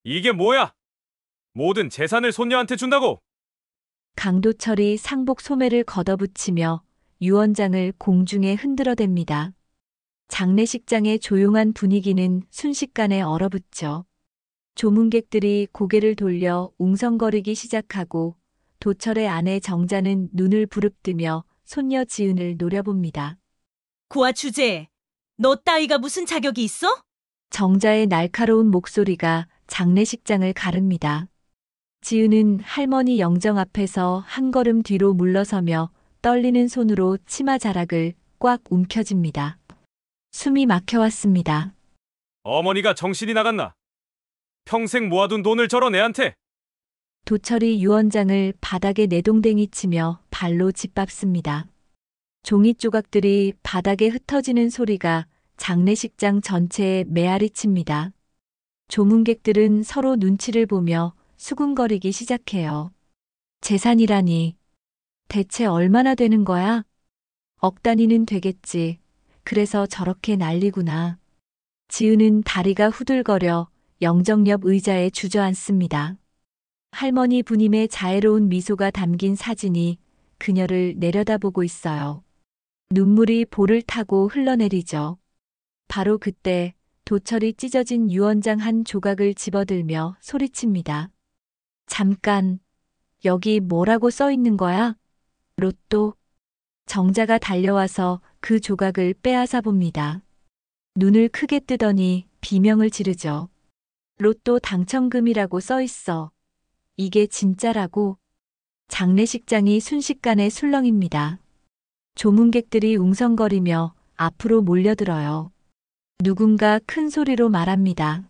이게 뭐야? 모든 재산을 손녀한테 준다고? 강도철이 상복 소매를 걷어붙이며 유언장을 공중에 흔들어댑니다. 장례식장의 조용한 분위기는 순식간에 얼어붙죠. 조문객들이 고개를 돌려 웅성거리기 시작하고 도철의 아내 정자는 눈을 부릅뜨며 손녀 지은을 노려봅니다. 고아 주제, 너 따위가 무슨 자격이 있어? 정자의 날카로운 목소리가 장례식장을 가릅니다. 지은은 할머니 영정 앞에서 한 걸음 뒤로 물러서며 떨리는 손으로 치마 자락을 꽉 움켜쥡니다. 숨이 막혀왔습니다. 어머니가 정신이 나갔나? 평생 모아둔 돈을 저런 애한테? 도철이 유언장을 바닥에 내동댕이 치며 발로 짓밟습니다. 종이 조각들이 바닥에 흩어지는 소리가 장례식장 전체에 메아리 칩니다. 조문객들은 서로 눈치를 보며 수군거리기 시작해요. 재산이라니. 대체 얼마나 되는 거야? 억 단위는 되겠지. 그래서 저렇게 난리구나. 지은은 다리가 후들거려 영정 옆 의자에 주저앉습니다. 할머니 부님의 자애로운 미소가 담긴 사진이 그녀를 내려다보고 있어요. 눈물이 볼을 타고 흘러내리죠. 바로 그때 도철이 찢어진 유언장 한 조각을 집어들며 소리칩니다. 잠깐, 여기 뭐라고 써 있는 거야? 로또. 정자가 달려와서 그 조각을 빼앗아 봅니다. 눈을 크게 뜨더니 비명을 지르죠. 로또 당첨금이라고 써 있어. 이게 진짜라고. 장례식장이 순식간에 술렁입니다. 조문객들이 웅성거리며 앞으로 몰려들어요. 누군가 큰 소리로 말합니다.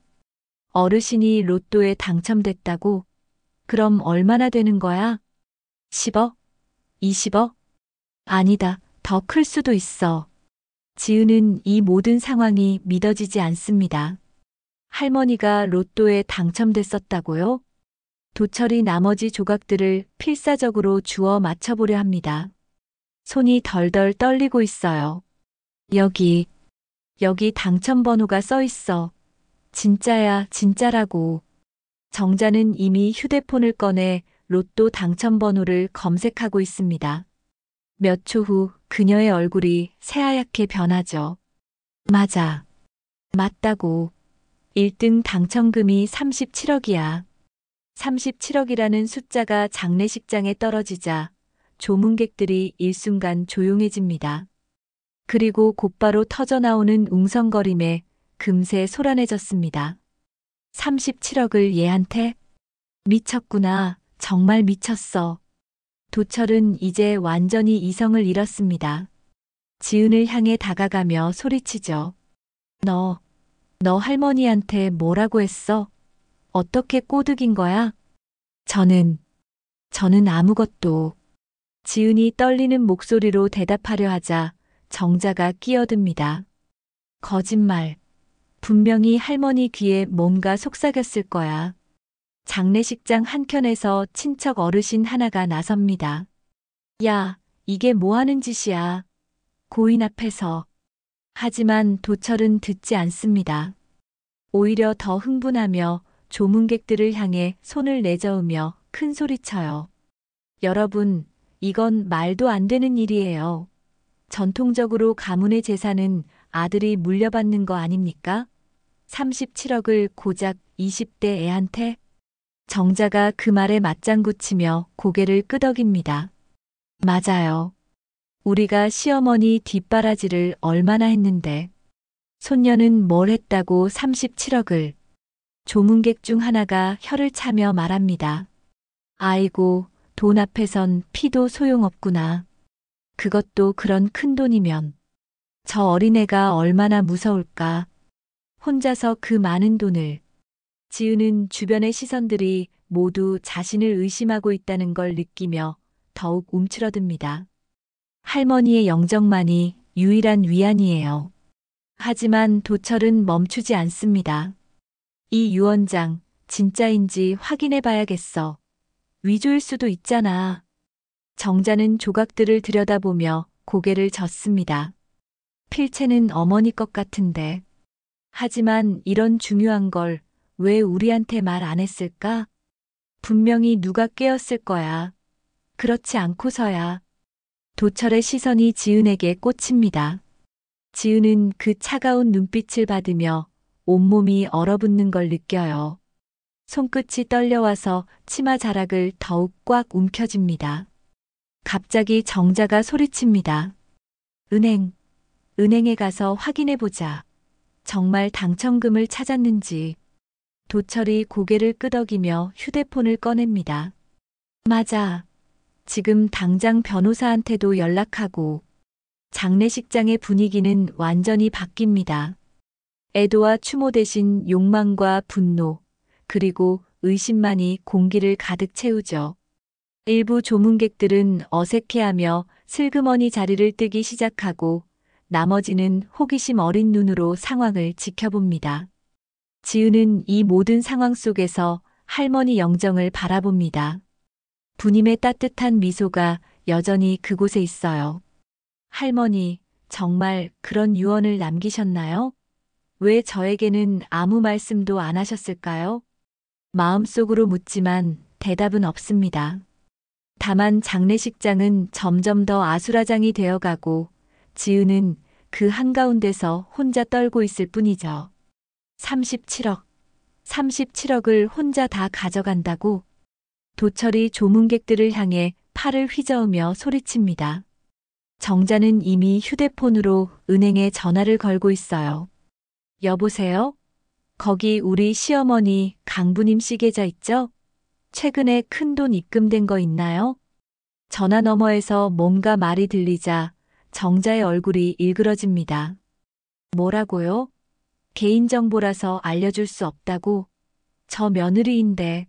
어르신이 로또에 당첨됐다고? 그럼 얼마나 되는 거야? 10억? 20억? 아니다, 더 클 수도 있어. 지은은 이 모든 상황이 믿어지지 않습니다. 할머니가 로또에 당첨됐었다고요? 도철이 나머지 조각들을 필사적으로 주워 맞춰보려 합니다. 손이 덜덜 떨리고 있어요. 여기 당첨번호가 써 있어. 진짜야, 진짜라고. 정자는 이미 휴대폰을 꺼내 로또 당첨번호를 검색하고 있습니다. 몇 초 후 그녀의 얼굴이 새하얗게 변하죠. 맞아. 맞다고. 1등 당첨금이 37억이야. 37억이라는 숫자가 장례식장에 떨어지자 조문객들이 일순간 조용해집니다. 그리고 곧바로 터져나오는 웅성거림에 금세 소란해졌습니다. 37억을 얘한테? 미쳤구나. 정말 미쳤어. 도철은 이제 완전히 이성을 잃었습니다. 지은을 향해 다가가며 소리치죠. 너 할머니한테 뭐라고 했어? 어떻게 꼬드긴 거야? 저는 아무것도. 지은이 떨리는 목소리로 대답하려 하자 정자가 끼어듭니다. 거짓말. 분명히 할머니 귀에 뭔가 속삭였을 거야. 장례식장 한켠에서 친척 어르신 하나가 나섭니다. 야, 이게 뭐 하는 짓이야. 고인 앞에서. 하지만 도철은 듣지 않습니다. 오히려 더 흥분하며 조문객들을 향해 손을 내저으며 큰 소리쳐요. 여러분, 이건 말도 안 되는 일이에요. 전통적으로 가문의 재산은 아들이 물려받는 거 아닙니까? 37억을 고작 20대 애한테? 정자가 그 말에 맞장구 치며 고개를 끄덕입니다. 맞아요. 우리가 시어머니 뒷바라지를 얼마나 했는데. 손녀는 뭘 했다고 37억을. 조문객 중 하나가 혀를 차며 말합니다. 아이고, 돈 앞에선 피도 소용없구나. 그것도 그런 큰 돈이면. 저 어린애가 얼마나 무서울까. 혼자서 그 많은 돈을. 지은은 주변의 시선들이 모두 자신을 의심하고 있다는 걸 느끼며 더욱 움츠러듭니다. 할머니의 영정만이 유일한 위안이에요. 하지만 도철은 멈추지 않습니다. 이 유언장 진짜인지 확인해 봐야겠어. 위조일 수도 있잖아. 정자는 조각들을 들여다보며 고개를 젓습니다. 필체는 어머니 것 같은데. 하지만 이런 중요한 걸 왜 우리한테 말 안 했을까? 분명히 누가 깨었을 거야. 그렇지 않고서야. 도철의 시선이 지은에게 꽂힙니다. 지은은 그 차가운 눈빛을 받으며 온몸이 얼어붙는 걸 느껴요. 손끝이 떨려와서 치마 자락을 더욱 꽉 움켜쥡니다. 갑자기 정자가 소리칩니다. 은행에 가서 확인해보자. 정말 당첨금을 찾았는지. 도철이 고개를 끄덕이며 휴대폰을 꺼냅니다. 맞아. 지금 당장 변호사한테도 연락하고. 장례식장의 분위기는 완전히 바뀝니다. 애도와 추모 대신 욕망과 분노, 그리고 의심만이 공기를 가득 채우죠. 일부 조문객들은 어색해하며 슬그머니 자리를 뜨기 시작하고 나머지는 호기심 어린 눈으로 상황을 지켜봅니다. 지은은 이 모든 상황 속에서 할머니 영정을 바라봅니다. 부님의 따뜻한 미소가 여전히 그곳에 있어요. 할머니, 정말 그런 유언을 남기셨나요? 왜 저에게는 아무 말씀도 안 하셨을까요? 마음속으로 묻지만 대답은 없습니다. 다만 장례식장은 점점 더 아수라장이 되어가고 지은은 그 한가운데서 혼자 떨고 있을 뿐이죠. 37억을 혼자 다 가져간다고? 도철이 조문객들을 향해 팔을 휘저으며 소리칩니다. 정자는 이미 휴대폰으로 은행에 전화를 걸고 있어요. 여보세요? 거기 우리 시어머니 강부님 씨 계좌 있죠? 최근에 큰돈 입금된 거 있나요? 전화 너머에서 뭔가 말이 들리자 정자의 얼굴이 일그러집니다. 뭐라고요? 개인정보라서 알려줄 수 없다고? 저 며느리인데.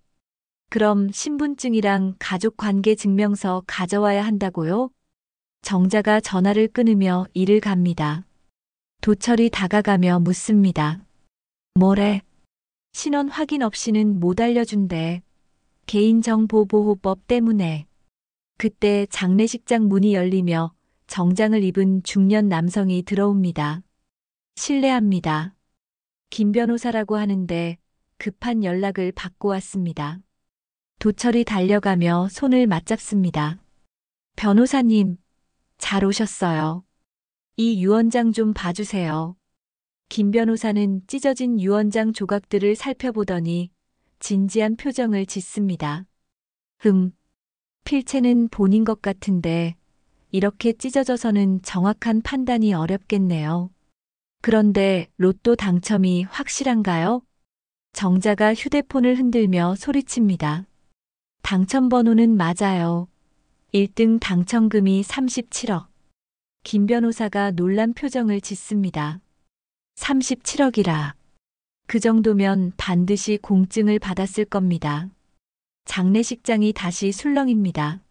그럼 신분증이랑 가족관계증명서 가져와야 한다고요? 정자가 전화를 끊으며 이를 갑니다. 도철이 다가가며 묻습니다. 뭐래? 신원 확인 없이는 못 알려준대. 개인정보보호법 때문에. 그때 장례식장 문이 열리며 정장을 입은 중년 남성이 들어옵니다. 실례합니다. 김 변호사라고 하는데 급한 연락을 받고 왔습니다. 도철이 달려가며 손을 맞잡습니다. 변호사님, 잘 오셨어요. 이 유언장 좀 봐주세요. 김 변호사는 찢어진 유언장 조각들을 살펴보더니 진지한 표정을 짓습니다. 필체는 본인 것 같은데 이렇게 찢어져서는 정확한 판단이 어렵겠네요. 그런데 로또 당첨이 확실한가요? 정자가 휴대폰을 흔들며 소리칩니다. 당첨번호는 맞아요. 1등 당첨금이 37억. 김 변호사가 놀란 표정을 짓습니다. 37억이라. 그 정도면 반드시 공증을 받았을 겁니다. 장례식장이 다시 술렁입니다.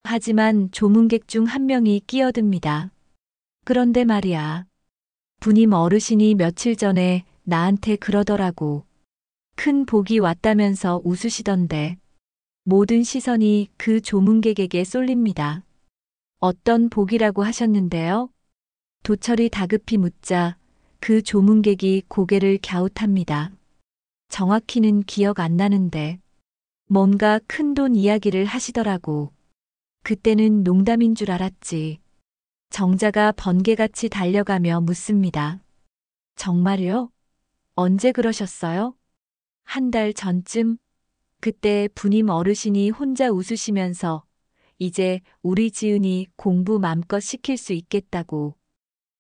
하지만 조문객 중 한 명이 끼어듭니다. 그런데 말이야. 부님 어르신이 며칠 전에 나한테 그러더라고. 큰 복이 왔다면서 웃으시던데. 모든 시선이 그 조문객에게 쏠립니다. 어떤 복이라고 하셨는데요? 도철이 다급히 묻자 그 조문객이 고개를 갸웃합니다. 정확히는 기억 안 나는데 뭔가 큰돈 이야기를 하시더라고. 그때는 농담인 줄 알았지. 정자가 번개같이 달려가며 묻습니다. 정말요? 언제 그러셨어요? 한 달 전쯤? 그때 부님 어르신이 혼자 웃으시면서 이제 우리 지은이 공부 맘껏 시킬 수 있겠다고.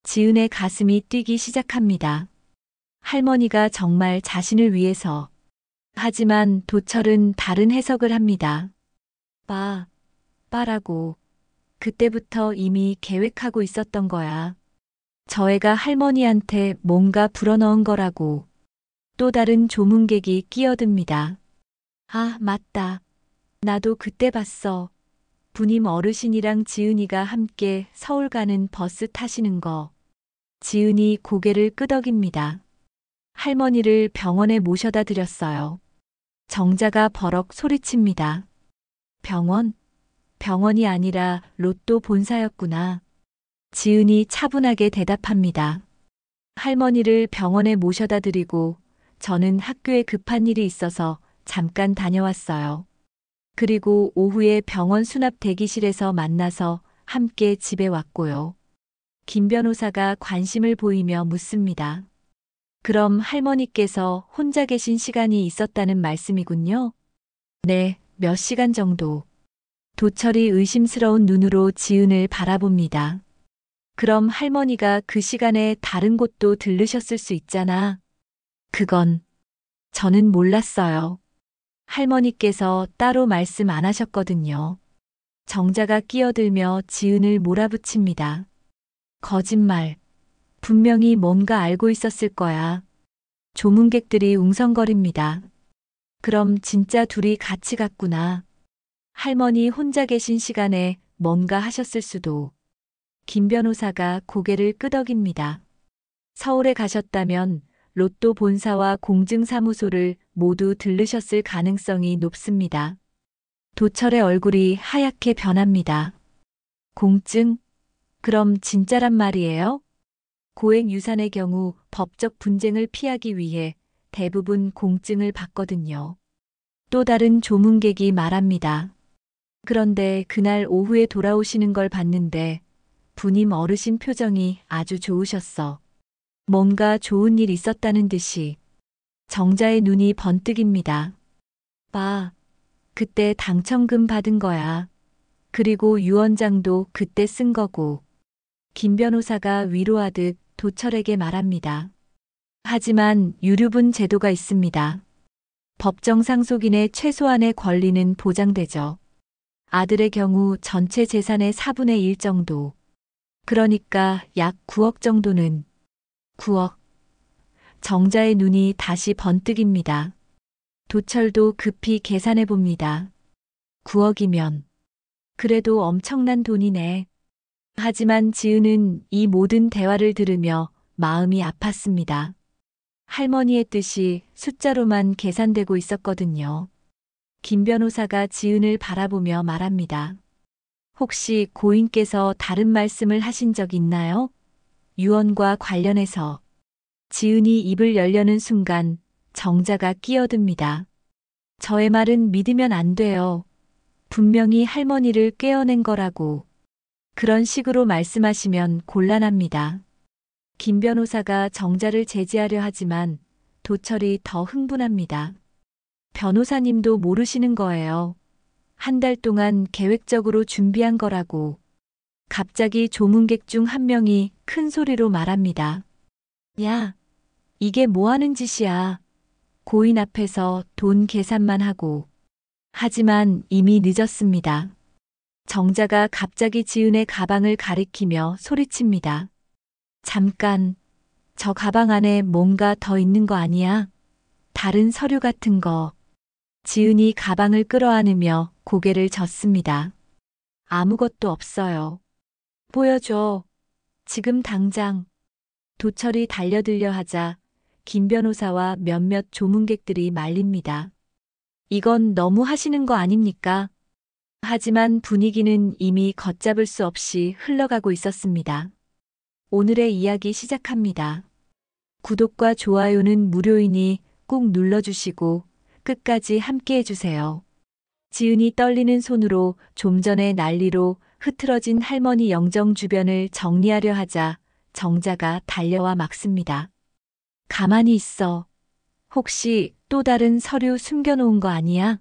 지은의 가슴이 뛰기 시작합니다. 할머니가 정말 자신을 위해서. 하지만 도철은 다른 해석을 합니다. 빠라고. 그때부터 이미 계획하고 있었던 거야. 저 애가 할머니한테 뭔가 불어넣은 거라고. 또 다른 조문객이 끼어듭니다. 아, 맞다. 나도 그때 봤어. 부님 어르신이랑 지은이가 함께 서울 가는 버스 타시는 거. 지은이 고개를 끄덕입니다. 할머니를 병원에 모셔다 드렸어요. 정자가 버럭 소리칩니다. 병원? 병원이 아니라 로또 본사였구나. 지은이 차분하게 대답합니다. 할머니를 병원에 모셔다 드리고 저는 학교에 급한 일이 있어서 잠깐 다녀왔어요. 그리고 오후에 병원 수납 대기실에서 만나서 함께 집에 왔고요. 김 변호사가 관심을 보이며 묻습니다. 그럼 할머니께서 혼자 계신 시간이 있었다는 말씀이군요? 네, 몇 시간 정도. 도철이 의심스러운 눈으로 지은을 바라봅니다. 그럼 할머니가 그 시간에 다른 곳도 들르셨을 수 있잖아. 그건 저는 몰랐어요. 할머니께서 따로 말씀 안 하셨거든요. 정자가 끼어들며 지은을 몰아붙입니다. 거짓말. 분명히 뭔가 알고 있었을 거야. 조문객들이 웅성거립니다. 그럼 진짜 둘이 같이 갔구나. 할머니 혼자 계신 시간에 뭔가 하셨을 수도. 김 변호사가 고개를 끄덕입니다. 서울에 가셨다면 로또 본사와 공증사무소를 모두 들르셨을 가능성이 높습니다. 도철의 얼굴이 하얗게 변합니다. 공증? 그럼 진짜란 말이에요? 고액 유산의 경우 법적 분쟁을 피하기 위해 대부분 공증을 받거든요. 또 다른 조문객이 말합니다. 그런데 그날 오후에 돌아오시는 걸 봤는데 부님 어르신 표정이 아주 좋으셨어. 뭔가 좋은 일 있었다는 듯이. 정자의 눈이 번뜩입니다. 봐, 그때 당첨금 받은 거야. 그리고 유언장도 그때 쓴 거고. 김 변호사가 위로하듯 도철에게 말합니다. 하지만 유류분 제도가 있습니다. 법정 상속인의 최소한의 권리는 보장되죠. 아들의 경우 전체 재산의 4분의 1 정도. 그러니까 약 9억 정도는. 9억. 정자의 눈이 다시 번뜩입니다. 도철도 급히 계산해 봅니다. 9억이면 그래도 엄청난 돈이네. 하지만 지은은 이 모든 대화를 들으며 마음이 아팠습니다. 할머니의 뜻이 숫자로만 계산되고 있었거든요. 김 변호사가 지은을 바라보며 말합니다. 혹시 고인께서 다른 말씀을 하신 적 있나요? 유언과 관련해서. 지은이 입을 열려는 순간 정자가 끼어듭니다. 저의 말은 믿으면 안 돼요. 분명히 할머니를 깨어낸 거라고. 그런 식으로 말씀하시면 곤란합니다. 김 변호사가 정자를 제지하려 하지만 도철이 더 흥분합니다. 변호사님도 모르시는 거예요. 한 달 동안 계획적으로 준비한 거라고. 갑자기 조문객 중 한 명이 큰 소리로 말합니다. 야, 이게 뭐 하는 짓이야. 고인 앞에서 돈 계산만 하고. 하지만 이미 늦었습니다. 정자가 갑자기 지은의 가방을 가리키며 소리칩니다. 잠깐, 저 가방 안에 뭔가 더 있는 거 아니야? 다른 서류 같은 거. 지은이 가방을 끌어안으며 고개를 젓습니다. 아무것도 없어요. 보여줘. 지금 당장. 도철이 달려들려 하자 김 변호사와 몇몇 조문객들이 말립니다. 이건 너무 하시는 거 아닙니까? 하지만 분위기는 이미 걷잡을 수 없이 흘러가고 있었습니다. 오늘의 이야기 시작합니다. 구독과 좋아요는 무료이니 꼭 눌러주시고 끝까지 함께 해주세요. 지은이 떨리는 손으로 좀 전에 난리로 흐트러진 할머니 영정 주변을 정리하려 하자 정자가 달려와 막습니다. 가만히 있어. 혹시 또 다른 서류 숨겨놓은 거 아니야?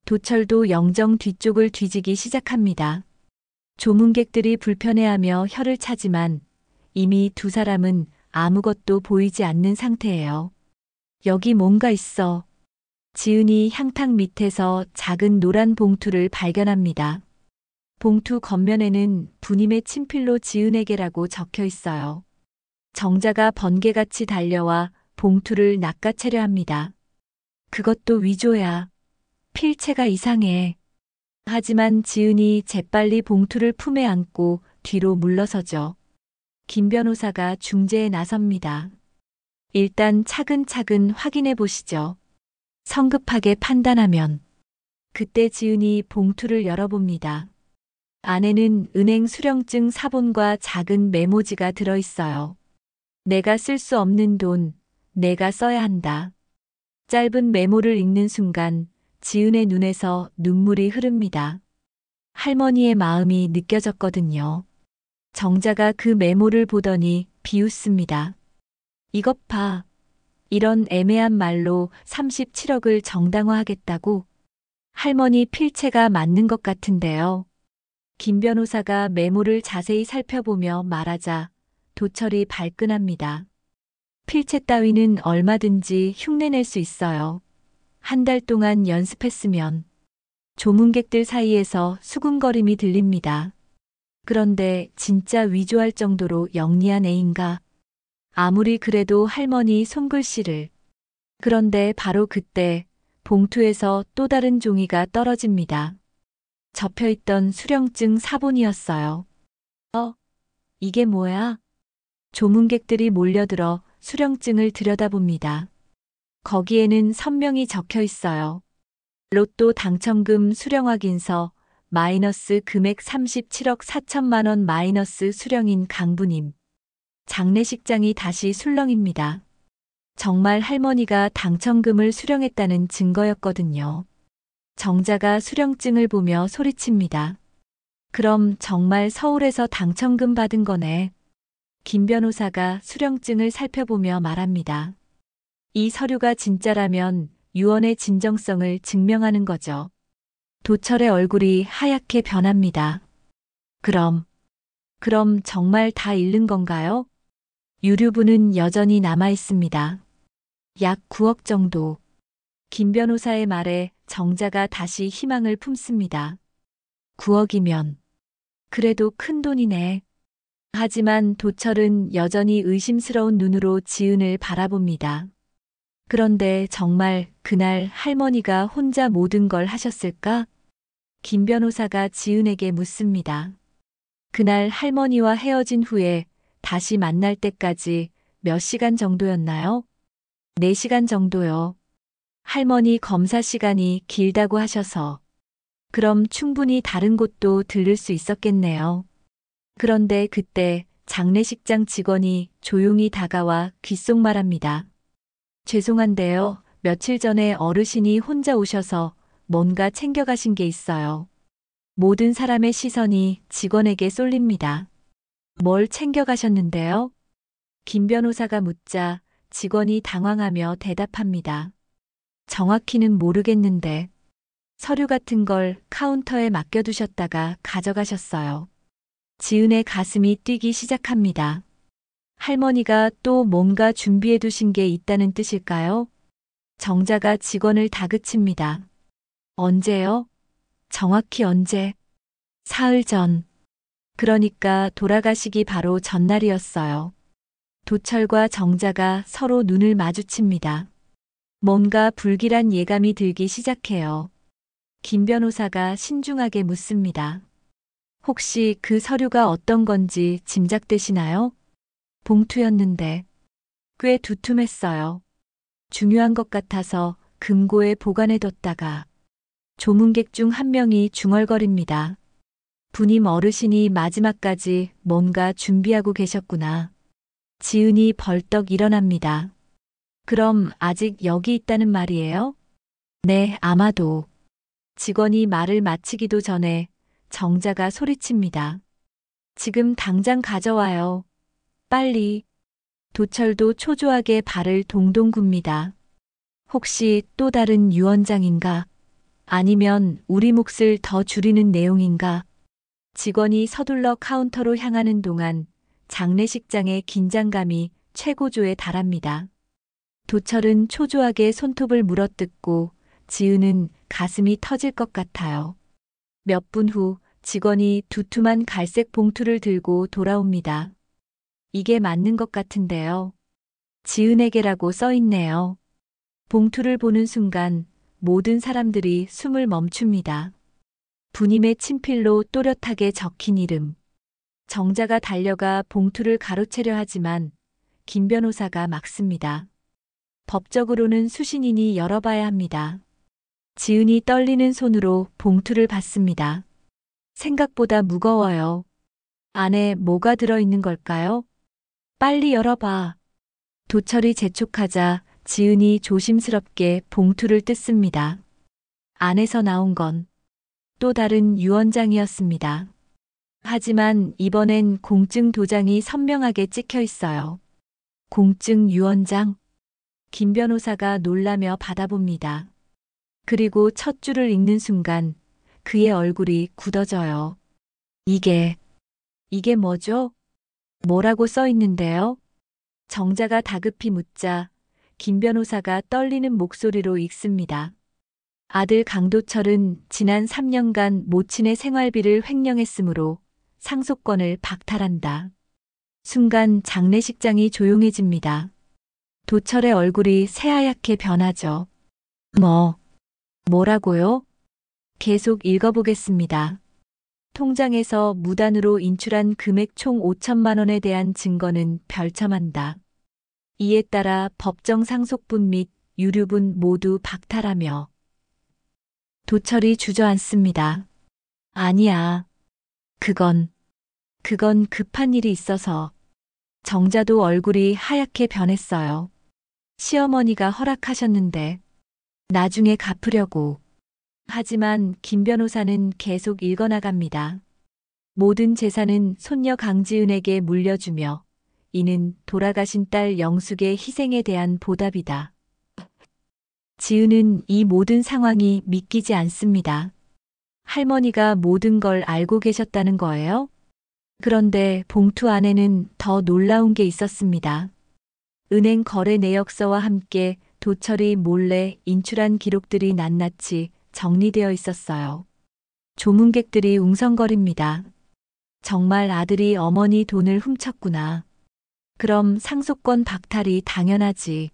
도철도 영정 뒤쪽을 뒤지기 시작합니다. 조문객들이 불편해하며 혀를 차지만 이미 두 사람은 아무것도 보이지 않는 상태예요. 여기 뭔가 있어. 지은이 향탁 밑에서 작은 노란 봉투를 발견합니다. 봉투 겉면에는 부님의 친필로 지은에게라고 적혀 있어요. 정자가 번개같이 달려와 봉투를 낚아채려 합니다. 그것도 위조야. 필체가 이상해. 하지만 지은이 재빨리 봉투를 품에 안고 뒤로 물러서죠. 김 변호사가 중재에 나섭니다. 일단 차근차근 확인해 보시죠. 성급하게 판단하면. 그때 지은이 봉투를 열어봅니다. 안에는 은행 수령증 사본과 작은 메모지가 들어있어요. 내가 쓸 수 없는 돈, 내가 써야 한다. 짧은 메모를 읽는 순간 지은의 눈에서 눈물이 흐릅니다. 할머니의 마음이 느껴졌거든요. 정자가 그 메모를 보더니 비웃습니다. 이것 봐. 이런 애매한 말로 37억을 정당화하겠다고? 할머니 필체가 맞는 것 같은데요. 김 변호사가 메모를 자세히 살펴보며 말하자 도철이 발끈합니다. 필체 따위는 얼마든지 흉내낼 수 있어요. 한 달 동안 연습했으면. 조문객들 사이에서 수군거림이 들립니다. 그런데 진짜 위조할 정도로 영리한 애인가? 아무리 그래도 할머니 손글씨를. 그런데 바로 그때 봉투에서 또 다른 종이가 떨어집니다. 접혀있던 수령증 사본이었어요. 이게 뭐야? 조문객들이 몰려들어 수령증을 들여다봅니다. 거기에는 선명히 적혀 있어요. 로또 당첨금 수령 확인서 마이너스 금액 37억 4천만 원 마이너스 수령인 강부님. 장례식장이 다시 술렁입니다. 정말 할머니가 당첨금을 수령했다는 증거였거든요. 정자가 수령증을 보며 소리칩니다. 그럼 정말 서울에서 당첨금 받은 거네. 김 변호사가 수령증을 살펴보며 말합니다. 이 서류가 진짜라면 유언의 진정성을 증명하는 거죠. 도철의 얼굴이 하얗게 변합니다. 그럼 정말 다 잃는 건가요? 유류분은 여전히 남아 있습니다. 약 9억 정도. 김 변호사의 말에 정자가 다시 희망을 품습니다. 9억이면 그래도 큰 돈이네. 하지만 도철은 여전히 의심스러운 눈으로 지은을 바라봅니다. 그런데 정말 그날 할머니가 혼자 모든 걸 하셨을까? 김 변호사가 지은에게 묻습니다. 그날 할머니와 헤어진 후에 다시 만날 때까지 몇 시간 정도였나요? 4시간 정도요. 할머니 검사 시간이 길다고 하셔서. 그럼 충분히 다른 곳도 들를 수 있었겠네요. 그런데 그때 장례식장 직원이 조용히 다가와 귓속말합니다. 죄송한데요. 며칠 전에 어르신이 혼자 오셔서 뭔가 챙겨가신 게 있어요. 모든 사람의 시선이 직원에게 쏠립니다. 뭘 챙겨가셨는데요? 김 변호사가 묻자 직원이 당황하며 대답합니다. 정확히는 모르겠는데 서류 같은 걸 카운터에 맡겨두셨다가 가져가셨어요. 지은의 가슴이 뛰기 시작합니다. 할머니가 또 뭔가 준비해 두신 게 있다는 뜻일까요? 정자가 직원을 다그칩니다. 언제요? 정확히 언제? 사흘 전. 그러니까 돌아가시기 바로 전날이었어요. 도철과 정자가 서로 눈을 마주칩니다. 뭔가 불길한 예감이 들기 시작해요. 김 변호사가 신중하게 묻습니다. 혹시 그 서류가 어떤 건지 짐작되시나요? 봉투였는데 꽤 두툼했어요. 중요한 것 같아서 금고에 보관해뒀다가 조문객 중 한 명이 중얼거립니다. 부님 어르신이 마지막까지 뭔가 준비하고 계셨구나. 지은이 벌떡 일어납니다. 그럼 아직 여기 있다는 말이에요? 네, 아마도. 직원이 말을 마치기도 전에 정자가 소리칩니다. 지금 당장 가져와요. 빨리. 도철도 초조하게 발을 동동 굽니다. 혹시 또 다른 유언장인가? 아니면 우리 몫을 더 줄이는 내용인가? 직원이 서둘러 카운터로 향하는 동안 장례식장의 긴장감이 최고조에 달합니다. 도철은 초조하게 손톱을 물어뜯고 지은은 가슴이 터질 것 같아요. 몇 분 후 직원이 두툼한 갈색 봉투를 들고 돌아옵니다. 이게 맞는 것 같은데요. 지은에게라고 써 있네요. 봉투를 보는 순간 모든 사람들이 숨을 멈춥니다. 부님의 친필로 또렷하게 적힌 이름. 정자가 달려가 봉투를 가로채려 하지만 김 변호사가 막습니다. 법적으로는 수신인이 열어봐야 합니다. 지은이 떨리는 손으로 봉투를 받습니다. 생각보다 무거워요. 안에 뭐가 들어있는 걸까요? 빨리 열어봐. 도철이 재촉하자 지은이 조심스럽게 봉투를 뜯습니다. 안에서 나온 건 또 다른 유언장이었습니다. 하지만 이번엔 공증 도장이 선명하게 찍혀 있어요. 공증 유언장. 김 변호사가 놀라며 받아봅니다. 그리고 첫 줄을 읽는 순간 그의 얼굴이 굳어져요. 이게 뭐죠? 뭐라고 써 있는데요? 정자가 다급히 묻자 김 변호사가 떨리는 목소리로 읽습니다. 아들 강도철은 지난 3년간 모친의 생활비를 횡령했으므로 상속권을 박탈한다. 순간 장례식장이 조용해집니다. 도철의 얼굴이 새하얗게 변하죠. 뭐라고요? 계속 읽어보겠습니다. 통장에서 무단으로 인출한 금액 총 5천만 원에 대한 증거는 별첨한다. 이에 따라 법정 상속분 및 유류분 모두 박탈하며. 도철이 주저앉습니다. 아니야. 그건 급한 일이 있어서. 정자도 얼굴이 하얗게 변했어요. 시어머니가 허락하셨는데 나중에 갚으려고. 하지만 김 변호사는 계속 읽어나갑니다. 모든 재산은 손녀 강지은에게 물려주며 이는 돌아가신 딸 영숙의 희생에 대한 보답이다. 지은은 이 모든 상황이 믿기지 않습니다. 할머니가 모든 걸 알고 계셨다는 거예요? 그런데 봉투 안에는 더 놀라운 게 있었습니다. 은행 거래 내역서와 함께 도철이 몰래 인출한 기록들이 낱낱이 정리되어 있었어요. 조문객들이 웅성거립니다. 정말 아들이 어머니 돈을 훔쳤구나. 그럼 상속권 박탈이 당연하지.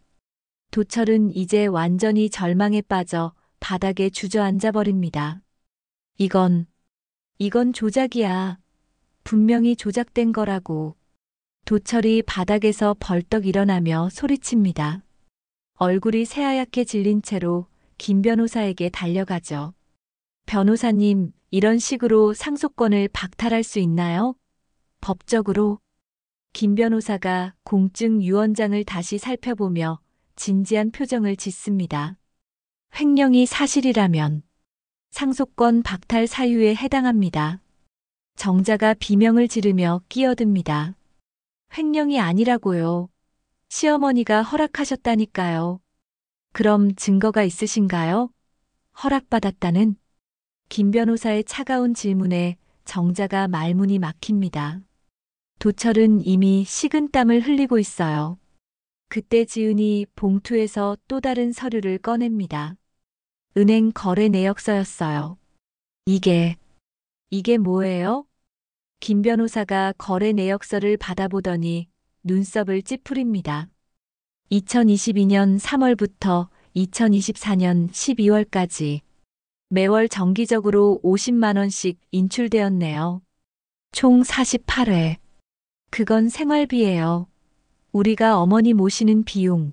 도철은 이제 완전히 절망에 빠져 바닥에 주저앉아 버립니다. 이건 조작이야. 분명히 조작된 거라고. 도철이 바닥에서 벌떡 일어나며 소리칩니다. 얼굴이 새하얗게 질린 채로 김 변호사에게 달려가죠. 변호사님, 이런 식으로 상속권을 박탈할 수 있나요? 법적으로? 김 변호사가 공증 유언장을 다시 살펴보며 진지한 표정을 짓습니다. 횡령이 사실이라면 상속권 박탈 사유에 해당합니다. 정자가 비명을 지르며 끼어듭니다. 횡령이 아니라고요. 시어머니가 허락하셨다니까요. 그럼 증거가 있으신가요? 허락받았다는? 김 변호사의 차가운 질문에 정자가 말문이 막힙니다. 도철은 이미 식은땀을 흘리고 있어요. 그때 지은이 봉투에서 또 다른 서류를 꺼냅니다. 은행 거래 내역서였어요. 이게 뭐예요? 김 변호사가 거래 내역서를 받아보더니 눈썹을 찌푸립니다. 2022년 3월부터 2024년 12월까지 매월 정기적으로 50만 원씩 인출되었네요. 총 48회. 그건 생활비예요. 우리가 어머니 모시는 비용.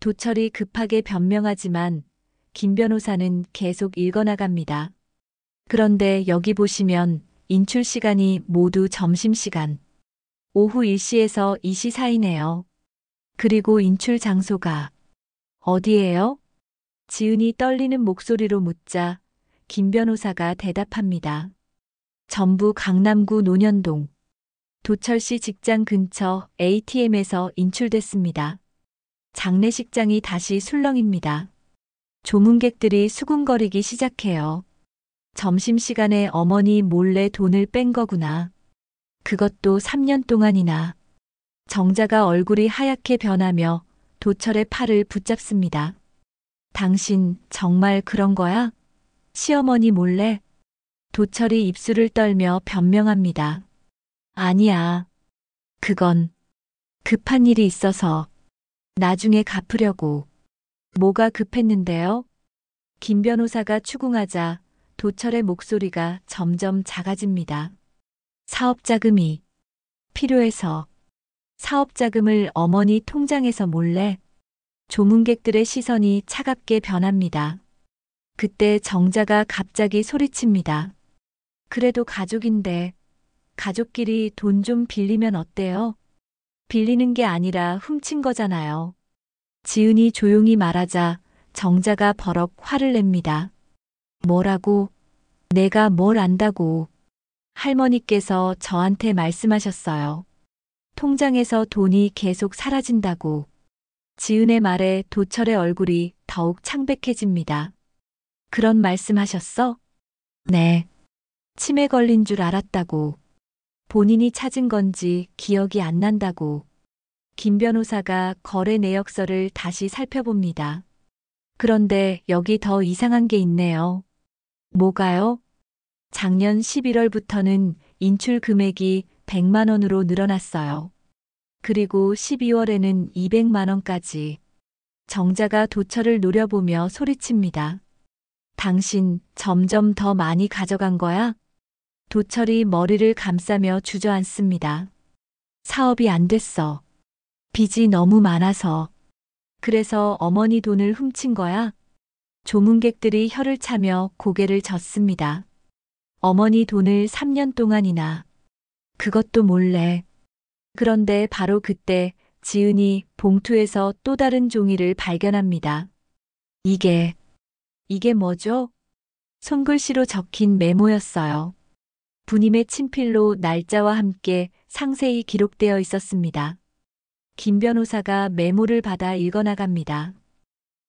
도철이 급하게 변명하지만 김 변호사는 계속 읽어나갑니다. 그런데 여기 보시면 인출 시간이 모두 점심시간. 오후 1시에서 2시 사이네요. 그리고 인출 장소가 어디예요? 지은이 떨리는 목소리로 묻자 김 변호사가 대답합니다. 전부 강남구 논현동. 도철 씨 직장 근처 ATM에서 인출됐습니다. 장례식장이 다시 술렁입니다. 조문객들이 수군거리기 시작해요. 점심시간에 어머니 몰래 돈을 뺀 거구나. 그것도 3년 동안이나. 정자가 얼굴이 하얗게 변하며 도철의 팔을 붙잡습니다. 당신 정말 그런 거야? 시어머니 몰래? 도철이 입술을 떨며 변명합니다. 아니야. 그건 급한 일이 있어서 나중에 갚으려고. 뭐가 급했는데요? 김 변호사가 추궁하자 도철의 목소리가 점점 작아집니다. 사업자금이 필요해서. 사업자금을 어머니 통장에서 몰래. 조문객들의 시선이 차갑게 변합니다. 그때 정자가 갑자기 소리칩니다. 그래도 가족인데 가족끼리 돈 좀 빌리면 어때요? 빌리는 게 아니라 훔친 거잖아요. 지은이 조용히 말하자 정자가 버럭 화를 냅니다. 뭐라고? 내가 뭘 안다고. 할머니께서 저한테 말씀하셨어요. 통장에서 돈이 계속 사라진다고. 지은의 말에 도철의 얼굴이 더욱 창백해집니다. 그런 말씀하셨어? 네. 치매 걸린 줄 알았다고. 본인이 찾은 건지 기억이 안 난다고. 김 변호사가 거래 내역서를 다시 살펴봅니다. 그런데 여기 더 이상한 게 있네요. 뭐가요? 작년 11월부터는 인출 금액이 100만 원으로 늘어났어요. 그리고 12월에는 200만 원까지. 정자가 도철을 노려보며 소리칩니다. 당신 점점 더 많이 가져간 거야? 도철이 머리를 감싸며 주저앉습니다. 사업이 안 됐어. 빚이 너무 많아서. 그래서 어머니 돈을 훔친 거야? 조문객들이 혀를 차며 고개를 젓습니다. 어머니 돈을 3년 동안이나. 그것도 몰래. 그런데 바로 그때 지은이 봉투에서 또 다른 종이를 발견합니다. 이게 뭐죠? 손글씨로 적힌 메모였어요. 부님의 친필로 날짜와 함께 상세히 기록되어 있었습니다. 김 변호사가 메모를 받아 읽어나갑니다.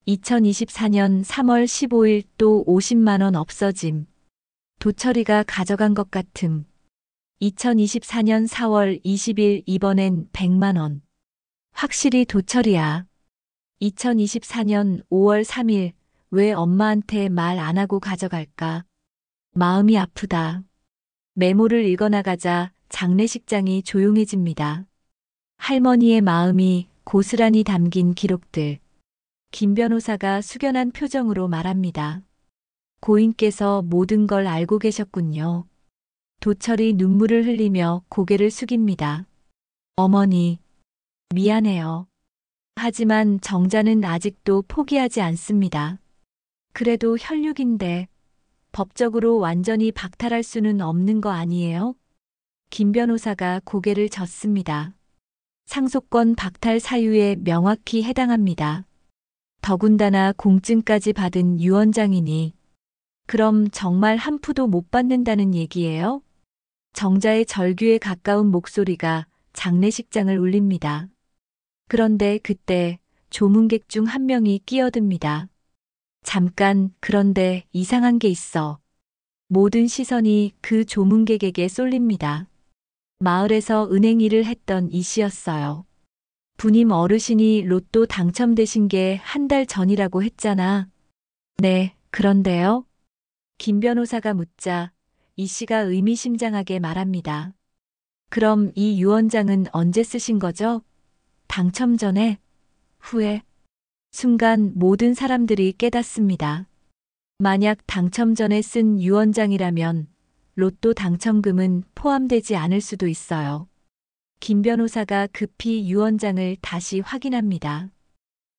2024년 3월 15일 또 50만 원 없어짐. 도철이가 가져간 것 같음. 2024년 4월 20일 이번엔 100만 원. 확실히 도철이야. 2024년 5월 3일 왜 엄마한테 말 안 하고 가져갈까? 마음이 아프다. 메모를 읽어나가자 장례식장이 조용해집니다. 할머니의 마음이 고스란히 담긴 기록들. 김 변호사가 숙연한 표정으로 말합니다. 고인께서 모든 걸 알고 계셨군요. 도철이 눈물을 흘리며 고개를 숙입니다. 어머니, 미안해요. 하지만 정자는 아직도 포기하지 않습니다. 그래도 혈육인데 법적으로 완전히 박탈할 수는 없는 거 아니에요? 김 변호사가 고개를 젓습니다. 상속권 박탈 사유에 명확히 해당합니다. 더군다나 공증까지 받은 유언장이니. 그럼 정말 한 푸도 못 받는다는 얘기예요? 정자의 절규에 가까운 목소리가 장례식장을 울립니다. 그런데 그때 조문객 중 한 명이 끼어듭니다. 잠깐, 그런데 이상한 게 있어. 모든 시선이 그 조문객에게 쏠립니다. 마을에서 은행 일을 했던 이 씨였어요. 부님 어르신이 로또 당첨되신 게 한 달 전이라고 했잖아. 네, 그런데요? 김 변호사가 묻자 이 씨가 의미심장하게 말합니다. 그럼 이 유언장은 언제 쓰신 거죠? 당첨 전에? 후에? 순간 모든 사람들이 깨닫습니다. 만약 당첨 전에 쓴 유언장이라면 로또 당첨금은 포함되지 않을 수도 있어요. 김 변호사가 급히 유언장을 다시 확인합니다.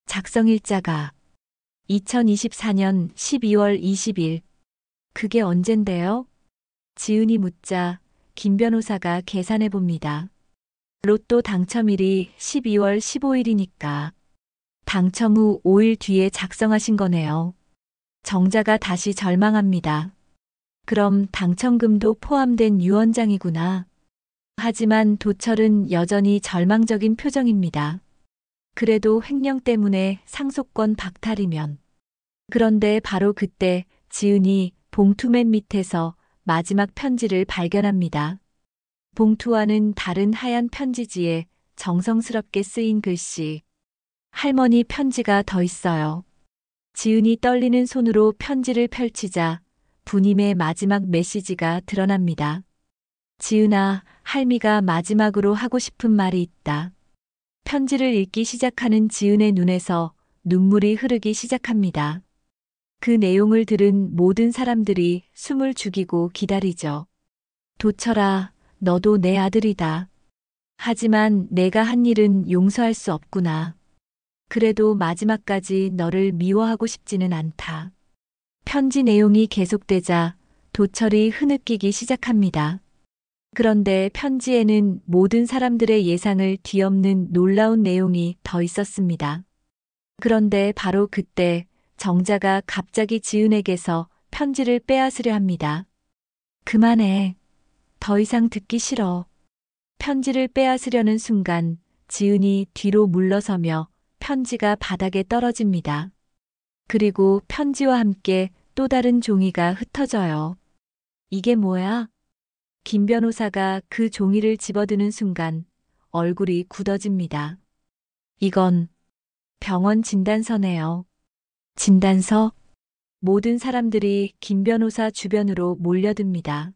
작성일자가 2024년 12월 20일. 그게 언젠데요? 지은이 묻자 김 변호사가 계산해 봅니다. 로또 당첨일이 12월 15일이니까 당첨 후 5일 뒤에 작성하신 거네요. 정자가 다시 절망합니다. 그럼 당첨금도 포함된 유언장이구나. 하지만 도철은 여전히 절망적인 표정입니다. 그래도 횡령 때문에 상속권 박탈이면. 그런데 바로 그때 지은이 봉투 맨 밑에서 마지막 편지를 발견합니다. 봉투와는 다른 하얀 편지지에 정성스럽게 쓰인 글씨. 할머니 편지가 더 있어요. 지은이 떨리는 손으로 편지를 펼치자 부님의 마지막 메시지가 드러납니다. 지은아, 할미가 마지막으로 하고 싶은 말이 있다. 편지를 읽기 시작하는 지은의 눈에서 눈물이 흐르기 시작합니다. 그 내용을 들은 모든 사람들이 숨을 죽이고 기다리죠. 도철아, 너도 내 아들이다. 하지만 내가 한 일은 용서할 수 없구나. 그래도 마지막까지 너를 미워하고 싶지는 않다. 편지 내용이 계속되자 도철이 흐느끼기 시작합니다. 그런데 편지에는 모든 사람들의 예상을 뒤엎는 놀라운 내용이 더 있었습니다. 그런데 바로 그때 정자가 갑자기 지은에게서 편지를 빼앗으려 합니다. 그만해. 더 이상 듣기 싫어. 편지를 빼앗으려는 순간 지은이 뒤로 물러서며 편지가 바닥에 떨어집니다. 그리고 편지와 함께 또 다른 종이가 흩어져요. 이게 뭐야? 김 변호사가 그 종이를 집어드는 순간 얼굴이 굳어집니다. 이건 병원 진단서네요. 진단서? 모든 사람들이 김 변호사 주변으로 몰려듭니다.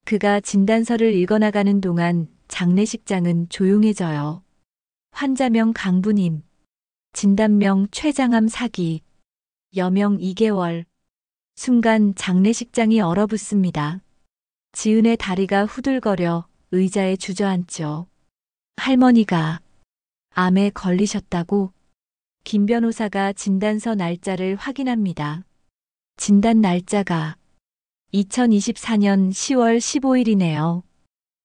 그가 진단서를 읽어나가는 동안 장례식장은 조용해져요. 환자명 강부님, 진단명 췌장암 사기, 여명 2개월. 순간 장례식장이 얼어붙습니다. 지은의 다리가 후들거려 의자에 주저앉죠. 할머니가 암에 걸리셨다고? 김 변호사가 진단서 날짜를 확인합니다. 진단 날짜가 2024년 10월 15일이네요.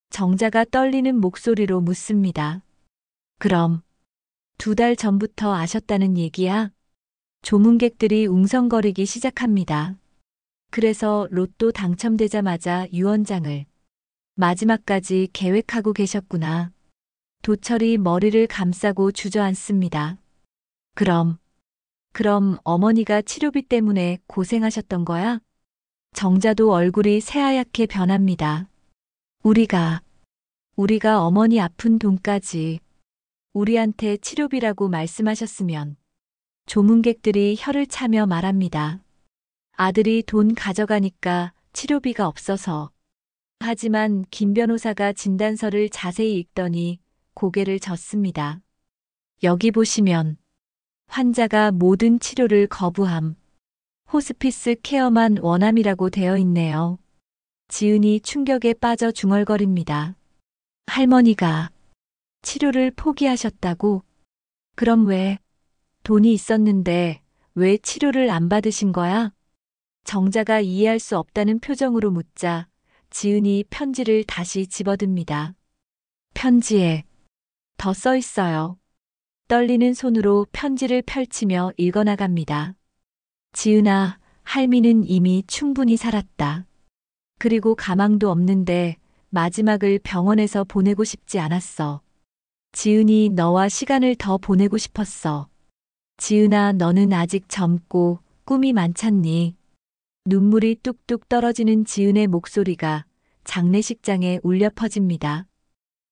정자가 떨리는 목소리로 묻습니다. 그럼 2달 전부터 아셨다는 얘기야? 조문객들이 웅성거리기 시작합니다. 그래서 로또 당첨되자마자 유언장을 마지막까지 계획하고 계셨구나. 도철이 머리를 감싸고 주저앉습니다. 그럼 어머니가 치료비 때문에 고생하셨던 거야? 정자도 얼굴이 새하얗게 변합니다. 우리가 어머니 아픈 돈까지 우리한테 치료비라고 말씀하셨으면. 조문객들이 혀를 차며 말합니다. 아들이 돈 가져가니까 치료비가 없어서. 하지만 김 변호사가 진단서를 자세히 읽더니 고개를 젓습니다. 여기 보시면 환자가 모든 치료를 거부함. 호스피스 케어만 원함이라고 되어 있네요. 지은이 충격에 빠져 중얼거립니다. 할머니가 치료를 포기하셨다고? 그럼 왜? 돈이 있었는데 왜 치료를 안 받으신 거야? 정자가 이해할 수 없다는 표정으로 묻자 지은이 편지를 다시 집어듭니다. 편지에 더 써 있어요. 떨리는 손으로 편지를 펼치며 읽어나갑니다. 지은아, 할미는 이미 충분히 살았다. 그리고 가망도 없는데 마지막을 병원에서 보내고 싶지 않았어. 지은이 너와 시간을 더 보내고 싶었어. 지은아, 너는 아직 젊고 꿈이 많잖니. 눈물이 뚝뚝 떨어지는 지은의 목소리가 장례식장에 울려 퍼집니다.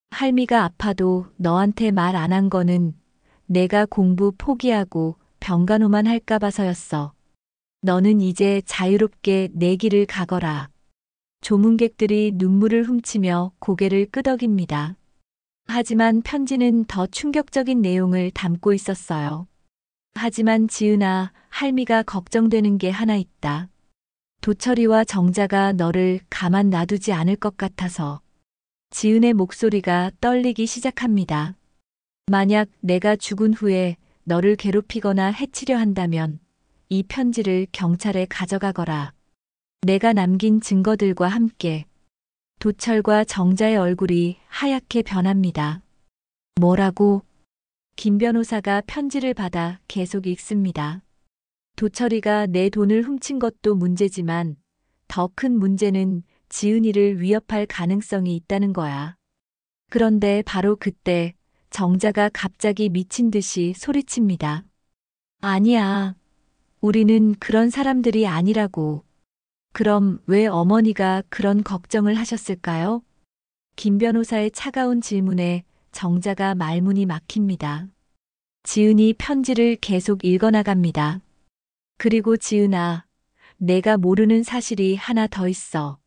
할미가 아파도 너한테 말 안 한 거는 내가 공부 포기하고 병간호만 할까 봐서였어. 너는 이제 자유롭게 내 길을 가거라. 조문객들이 눈물을 훔치며 고개를 끄덕입니다. 하지만 편지는 더 충격적인 내용을 담고 있었어요. 하지만 지은아, 할미가 걱정되는 게 하나 있다. 도철이와 정자가 너를 가만 놔두지 않을 것 같아서. 지은의 목소리가 떨리기 시작합니다. 만약 내가 죽은 후에 너를 괴롭히거나 해치려 한다면 이 편지를 경찰에 가져가거라. 내가 남긴 증거들과 함께. 도철과 정자의 얼굴이 하얗게 변합니다. 뭐라고? 김 변호사가 편지를 받아 계속 읽습니다. 도철이가 내 돈을 훔친 것도 문제지만 더 큰 문제는 지은이를 위협할 가능성이 있다는 거야. 그런데 바로 그때 정자가 갑자기 미친 듯이 소리칩니다. 아니야. 우리는 그런 사람들이 아니라고. 그럼 왜 어머니가 그런 걱정을 하셨을까요? 김 변호사의 차가운 질문에 정자가 말문이 막힙니다. 지은이 편지를 계속 읽어나갑니다. 그리고 지은아, 내가 모르는 사실이 하나 더 있어.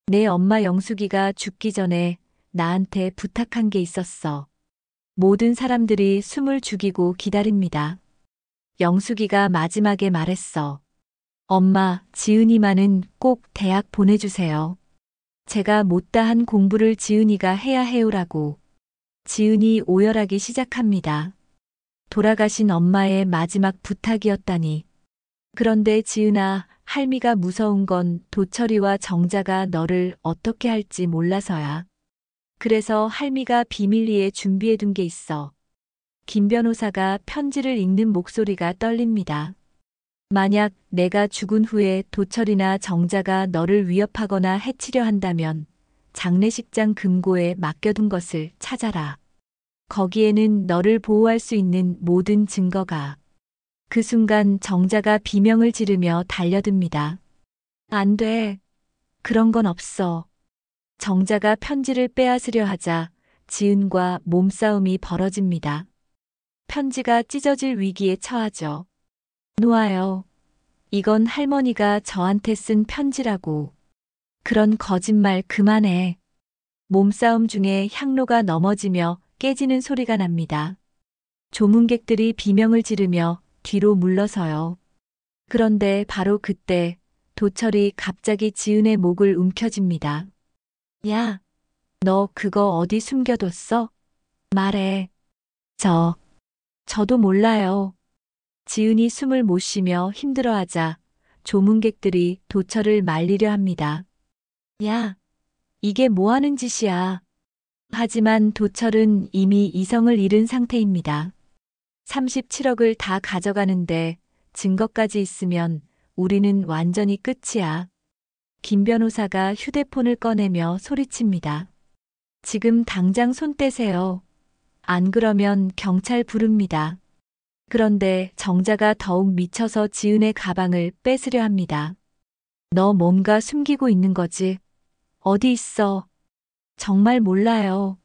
내 엄마 영숙이가 죽기 전에 나한테 부탁한 게 있었어. 모든 사람들이 숨을 죽이고 기다립니다. 영숙이가 마지막에 말했어. 엄마, 지은이만은 꼭 대학 보내주세요. 제가 못다한 공부를 지은이가 해야 해요라고. 지은이 오열하기 시작합니다. 돌아가신 엄마의 마지막 부탁이었다니. 그런데 지은아, 할미가 무서운 건 도철이와 정자가 너를 어떻게 할지 몰라서야. 그래서 할미가 비밀리에 준비해둔 게 있어. 김 변호사가 편지를 읽는 목소리가 떨립니다. 만약 내가 죽은 후에 도철이나 정자가 너를 위협하거나 해치려 한다면 장례식장 금고에 맡겨둔 것을 찾아라. 거기에는 너를 보호할 수 있는 모든 증거가. 그 순간 정자가 비명을 지르며 달려듭니다. 안 돼. 그런 건 없어. 정자가 편지를 빼앗으려 하자 지은과 몸싸움이 벌어집니다. 편지가 찢어질 위기에 처하죠. 놓아요. 이건 할머니가 저한테 쓴 편지라고. 그런 거짓말 그만해. 몸싸움 중에 향로가 넘어지며 깨지는 소리가 납니다. 조문객들이 비명을 지르며 뒤로 물러서요. 그런데 바로 그때 도철이 갑자기 지은의 목을 움켜쥡니다. 야, 너 그거 어디 숨겨뒀어? 말해. 저도 몰라요. 지은이 숨을 못 쉬며 힘들어하자 조문객들이 도철을 말리려 합니다. 야, 이게 뭐 하는 짓이야. 하지만 도철은 이미 이성을 잃은 상태입니다. 37억을 다 가져가는데 증거까지 있으면 우리는 완전히 끝이야. 김 변호사가 휴대폰을 꺼내며 소리칩니다. 지금 당장 손 떼세요. 안 그러면 경찰 부릅니다. 그런데 정자가 더욱 미쳐서 지은의 가방을 뺏으려 합니다. 너 뭔가 숨기고 있는 거지? 어디 있어? 정말 몰라요.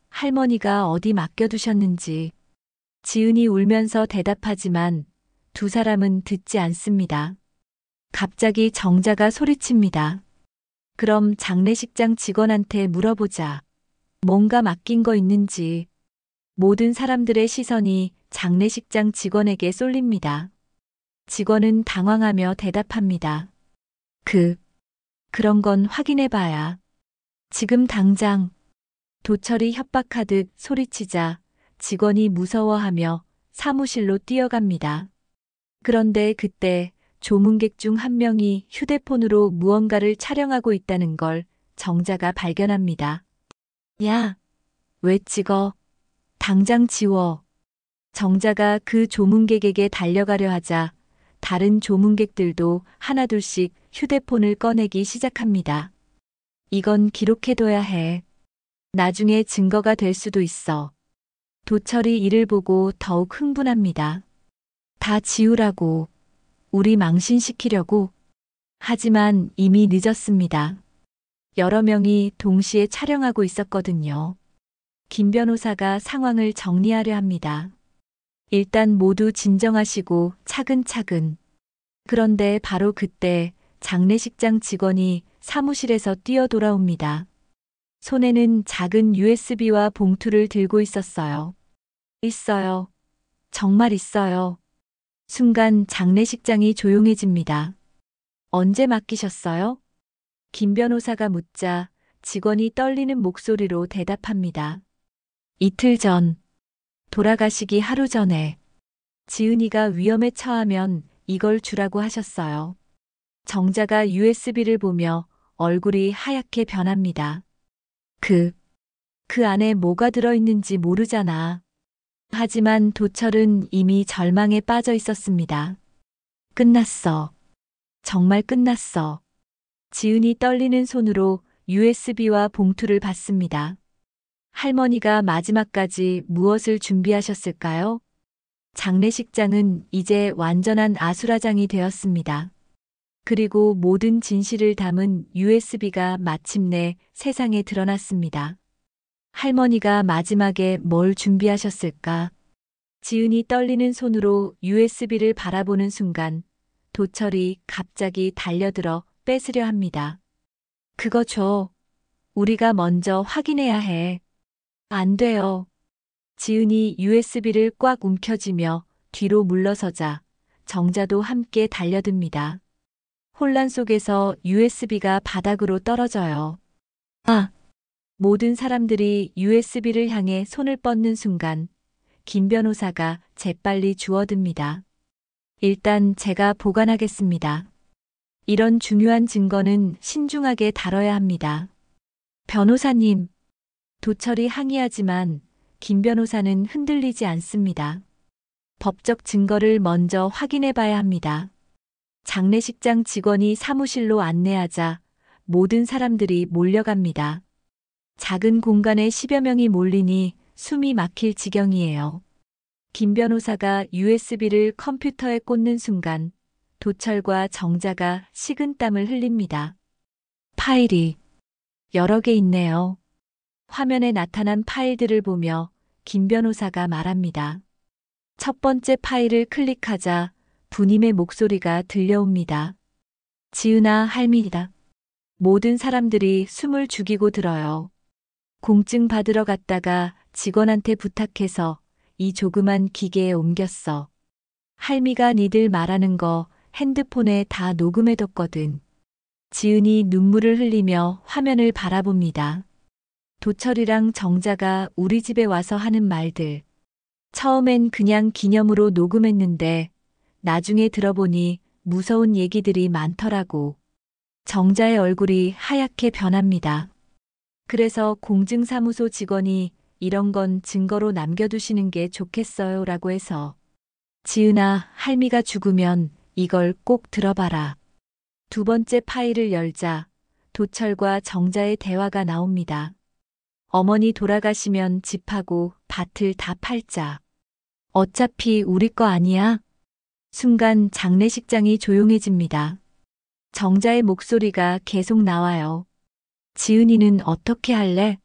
할머니가 어디 맡겨두셨는지. 지은이 울면서 대답하지만 두 사람은 듣지 않습니다. 갑자기 정자가 소리칩니다. 그럼 장례식장 직원한테 물어보자. 뭔가 맡긴 거 있는지. 모든 사람들의 시선이 장례식장 직원에게 쏠립니다. 직원은 당황하며 대답합니다. 그런 건 확인해봐야. 지금 당장. 도철이 협박하듯 소리치자 직원이 무서워하며 사무실로 뛰어갑니다. 그런데 그때 조문객 중 한 명이 휴대폰으로 무언가를 촬영하고 있다는 걸 정자가 발견합니다. 야, 왜 찍어? 당장 지워. 정자가 그 조문객에게 달려가려 하자 다른 조문객들도 하나둘씩 휴대폰을 꺼내기 시작합니다. 이건 기록해둬야 해. 나중에 증거가 될 수도 있어. 도철이 이를 보고 더욱 흥분합니다. 다 지우라고. 우리 망신시키려고. 하지만 이미 늦었습니다. 여러 명이 동시에 촬영하고 있었거든요. 김 변호사가 상황을 정리하려 합니다. 일단 모두 진정하시고 차근차근. 그런데 바로 그때 장례식장 직원이 사무실에서 뛰어 돌아옵니다. 손에는 작은 USB와 봉투를 들고 있었어요. 있어요. 정말 있어요. 순간 장례식장이 조용해집니다. 언제 맡기셨어요? 김 변호사가 묻자 직원이 떨리는 목소리로 대답합니다. 이틀 전. 돌아가시기 하루 전에. 지은이가 위험에 처하면 이걸 주라고 하셨어요. 정자가 USB를 보며 얼굴이 하얗게 변합니다. 그 안에 뭐가 들어있는지 모르잖아. 하지만 도철은 이미 절망에 빠져 있었습니다. 끝났어. 정말 끝났어. 지은이 떨리는 손으로 USB와 봉투를 받습니다. 할머니가 마지막까지 무엇을 준비하셨을까요? 장례식장은 이제 완전한 아수라장이 되었습니다. 그리고 모든 진실을 담은 USB가 마침내 세상에 드러났습니다. 할머니가 마지막에 뭘 준비하셨을까? 지은이 떨리는 손으로 USB를 바라보는 순간 도철이 갑자기 달려들어 뺏으려 합니다. 그거 줘. 우리가 먼저 확인해야 해. 안 돼요. 지은이 USB를 꽉 움켜쥐며 뒤로 물러서자 정자도 함께 달려듭니다. 혼란 속에서 USB가 바닥으로 떨어져요. 모든 사람들이 USB를 향해 손을 뻗는 순간 김 변호사가 재빨리 주워듭니다. 일단 제가 보관하겠습니다. 이런 중요한 증거는 신중하게 다뤄야 합니다. 변호사님, 도철이 항의하지만 김 변호사는 흔들리지 않습니다. 법적 증거를 먼저 확인해 봐야 합니다. 장례식장 직원이 사무실로 안내하자 모든 사람들이 몰려갑니다. 작은 공간에 10여 명이 몰리니 숨이 막힐 지경이에요. 김 변호사가 USB를 컴퓨터에 꽂는 순간 도철과 정자가 식은땀을 흘립니다. 파일이 여러 개 있네요. 화면에 나타난 파일들을 보며 김 변호사가 말합니다. 첫 번째 파일을 클릭하자 부님의 목소리가 들려옵니다. 지은아, 할미다. 모든 사람들이 숨을 죽이고 들어요. 공증 받으러 갔다가 직원한테 부탁해서 이 조그만 기계에 옮겼어. 할미가 니들 말하는 거 핸드폰에 다 녹음해뒀거든. 지은이 눈물을 흘리며 화면을 바라봅니다. 도철이랑 정자가 우리 집에 와서 하는 말들. 처음엔 그냥 기념으로 녹음했는데 나중에 들어보니 무서운 얘기들이 많더라고. 정자의 얼굴이 하얗게 변합니다. 그래서 공증사무소 직원이 이런 건 증거로 남겨두시는 게 좋겠어요 라고 해서. 지은아, 할미가 죽으면 이걸 꼭 들어봐라. 두 번째 파일을 열자 도철과 정자의 대화가 나옵니다. 어머니 돌아가시면 집하고 밭을 다 팔자. 어차피 우리 거 아니야? 순간 장례식장이 조용해집니다. 정자의 목소리가 계속 나와요. 지은이는 어떻게 할래?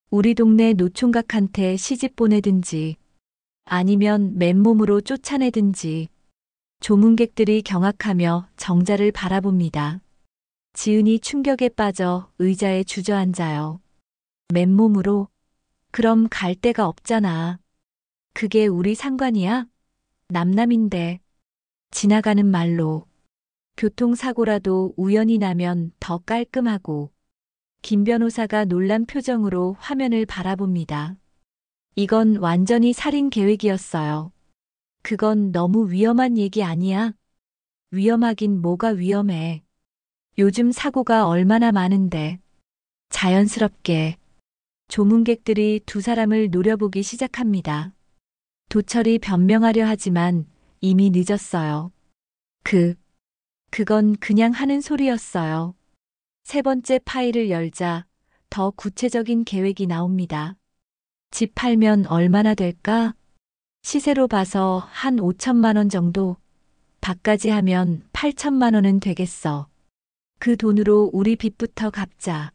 우리 동네 노총각한테 시집 보내든지 아니면 맨몸으로 쫓아내든지. 조문객들이 경악하며 정자를 바라봅니다. 지은이 충격에 빠져 의자에 주저앉아요. 맨몸으로? 그럼 갈 데가 없잖아. 그게 우리 상관이야? 남남인데. 지나가는 말로. 교통사고라도 우연히 나면 더 깔끔하고. 김 변호사가 놀란 표정으로 화면을 바라봅니다. 이건 완전히 살인 계획이었어요. 그건 너무 위험한 얘기 아니야? 위험하긴 뭐가 위험해. 요즘 사고가 얼마나 많은데. 자연스럽게. 조문객들이 두 사람을 노려보기 시작합니다. 도철이 변명하려 하지만 이미 늦었어요. 그건 그냥 하는 소리였어요. 세 번째 파일을 열자 더 구체적인 계획이 나옵니다. 집 팔면 얼마나 될까? 시세로 봐서 한 5천만 원 정도. 밭까지 하면 8천만 원은 되겠어. 그 돈으로 우리 빚부터 갚자.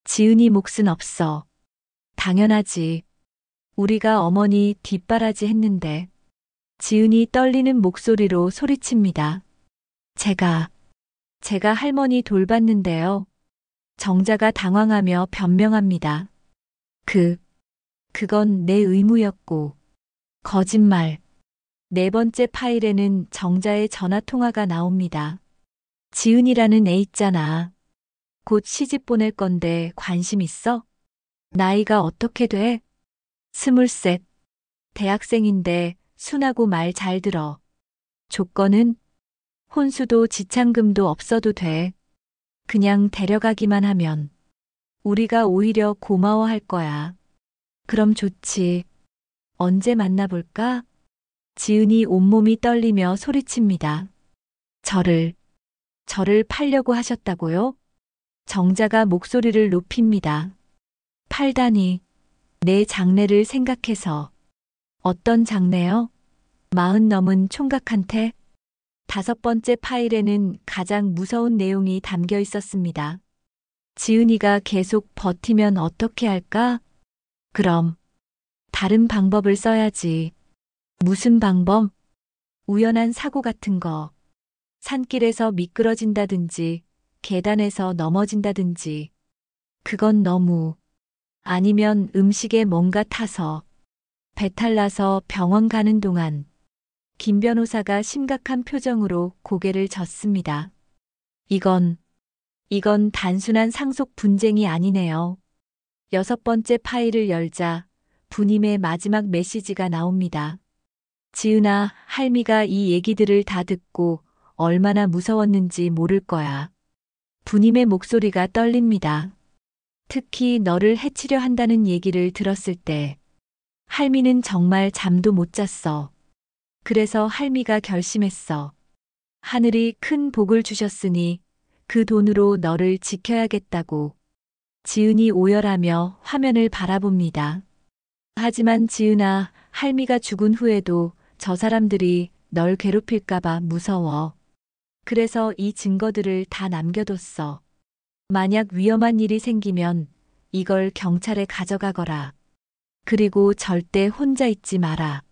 지은이 몫은 없어. 당연하지. 우리가 어머니 뒷바라지 했는데. 지은이 떨리는 목소리로 소리칩니다. 제가 할머니 돌봤는데요. 정자가 당황하며 변명합니다. 그건 내 의무였고. 거짓말. 네 번째 파일에는 정자의 전화통화가 나옵니다. 지은이라는 애 있잖아. 곧 시집 보낼 건데 관심 있어? 나이가 어떻게 돼? 23. 대학생인데 순하고 말 잘 들어. 조건은? 혼수도 지참금도 없어도 돼. 그냥 데려가기만 하면. 우리가 오히려 고마워할 거야. 그럼 좋지. 언제 만나볼까? 지은이 온몸이 떨리며 소리칩니다. 저를 팔려고 하셨다고요? 정자가 목소리를 높입니다. 팔다니. 내 장래를 생각해서. 어떤 장래요? 40 넘은 총각한테? 다섯 번째 파일에는 가장 무서운 내용이 담겨 있었습니다. 지은이가 계속 버티면 어떻게 할까? 그럼 다른 방법을 써야지. 무슨 방법? 우연한 사고 같은 거. 산길에서 미끄러진다든지, 계단에서 넘어진다든지. 그건 너무. 아니면 음식에 뭔가 타서. 배탈 나서 병원 가는 동안. 김 변호사가 심각한 표정으로 고개를 젓습니다. 이건 단순한 상속 분쟁이 아니네요. 여섯 번째 파일을 열자 부님의 마지막 메시지가 나옵니다. 지은아, 할미가 이 얘기들을 다 듣고 얼마나 무서웠는지 모를 거야. 부님의 목소리가 떨립니다. 특히 너를 해치려 한다는 얘기를 들었을 때. 할미는 정말 잠도 못 잤어. 그래서 할미가 결심했어. 하늘이 큰 복을 주셨으니 그 돈으로 너를 지켜야겠다고. 지은이 오열하며 화면을 바라봅니다. 하지만 지은아, 할미가 죽은 후에도 저 사람들이 널 괴롭힐까봐 무서워. 그래서 이 증거들을 다 남겨뒀어. 만약 위험한 일이 생기면 이걸 경찰에 가져가거라. 그리고 절대 혼자 있지 마라.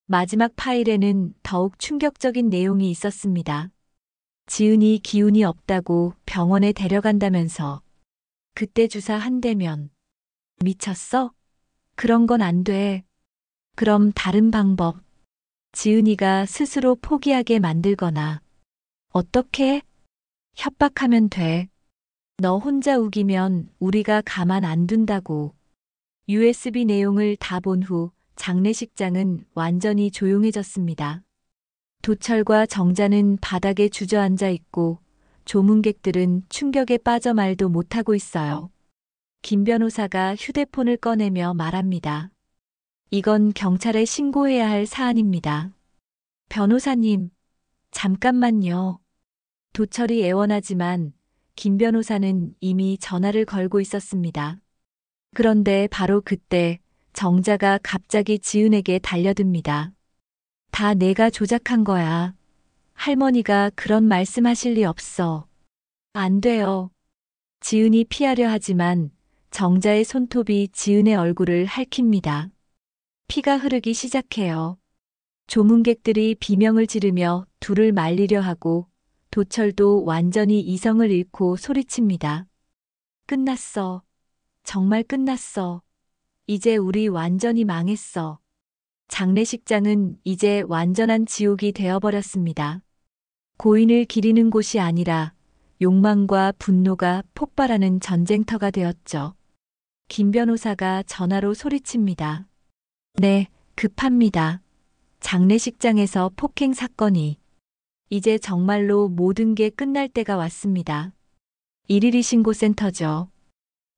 마지막 파일에는 더욱 충격적인 내용이 있었습니다. 지은이 기운이 없다고 병원에 데려간다면서. 그때 주사 한 대면. 미쳤어? 그런 건 안 돼. 그럼 다른 방법. 지은이가 스스로 포기하게 만들거나. 어떻게? 협박하면 돼. 너 혼자 우기면 우리가 가만 안 둔다고. USB 내용을 다 본 후 장례식장은 완전히 조용해졌습니다. 도철과 정자는 바닥에 주저앉아 있고 조문객들은 충격에 빠져 말도 못하고 있어요. 김 변호사가 휴대폰을 꺼내며 말합니다. 이건 경찰에 신고해야 할 사안입니다. 변호사님, 잠깐만요. 도철이 애원하지만 김 변호사는 이미 전화를 걸고 있었습니다. 그런데 바로 그때 정자가 갑자기 지은에게 달려듭니다. 다 내가 조작한 거야. 할머니가 그런 말씀하실 리 없어. 안 돼요. 지은이 피하려 하지만 정자의 손톱이 지은의 얼굴을 핥힙니다. 피가 흐르기 시작해요. 조문객들이 비명을 지르며 둘을 말리려 하고 도철도 완전히 이성을 잃고 소리칩니다. 끝났어. 정말 끝났어. 이제 우리 완전히 망했어. 장례식장은 이제 완전한 지옥이 되어버렸습니다. 고인을 기리는 곳이 아니라 욕망과 분노가 폭발하는 전쟁터가 되었죠. 김 변호사가 전화로 소리칩니다. 네, 급합니다. 장례식장에서 폭행 사건이. 이제 정말로 모든 게 끝날 때가 왔습니다. 112 신고센터죠.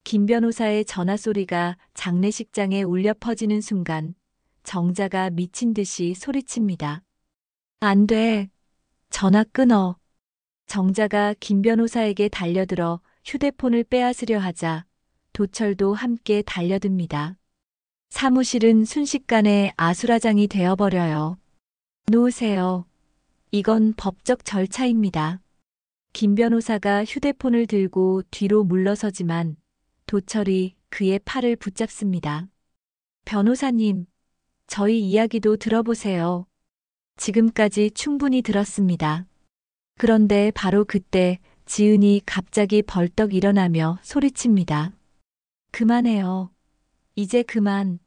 김 변호사의 전화 소리가 장례식장에 울려 퍼지는 순간 정자가 미친 듯이 소리칩니다. 안 돼. 전화 끊어. 정자가 김 변호사에게 달려들어 휴대폰을 빼앗으려 하자 도철도 함께 달려듭니다. 사무실은 순식간에 아수라장이 되어버려요. 놓으세요. 이건 법적 절차입니다. 김 변호사가 휴대폰을 들고 뒤로 물러서지만 도철이 그의 팔을 붙잡습니다. 변호사님, 저희 이야기도 들어보세요. 지금까지 충분히 들었습니다. 그런데 바로 그때 지은이 갑자기 벌떡 일어나며 소리칩니다. 그만해요. 이제 그만.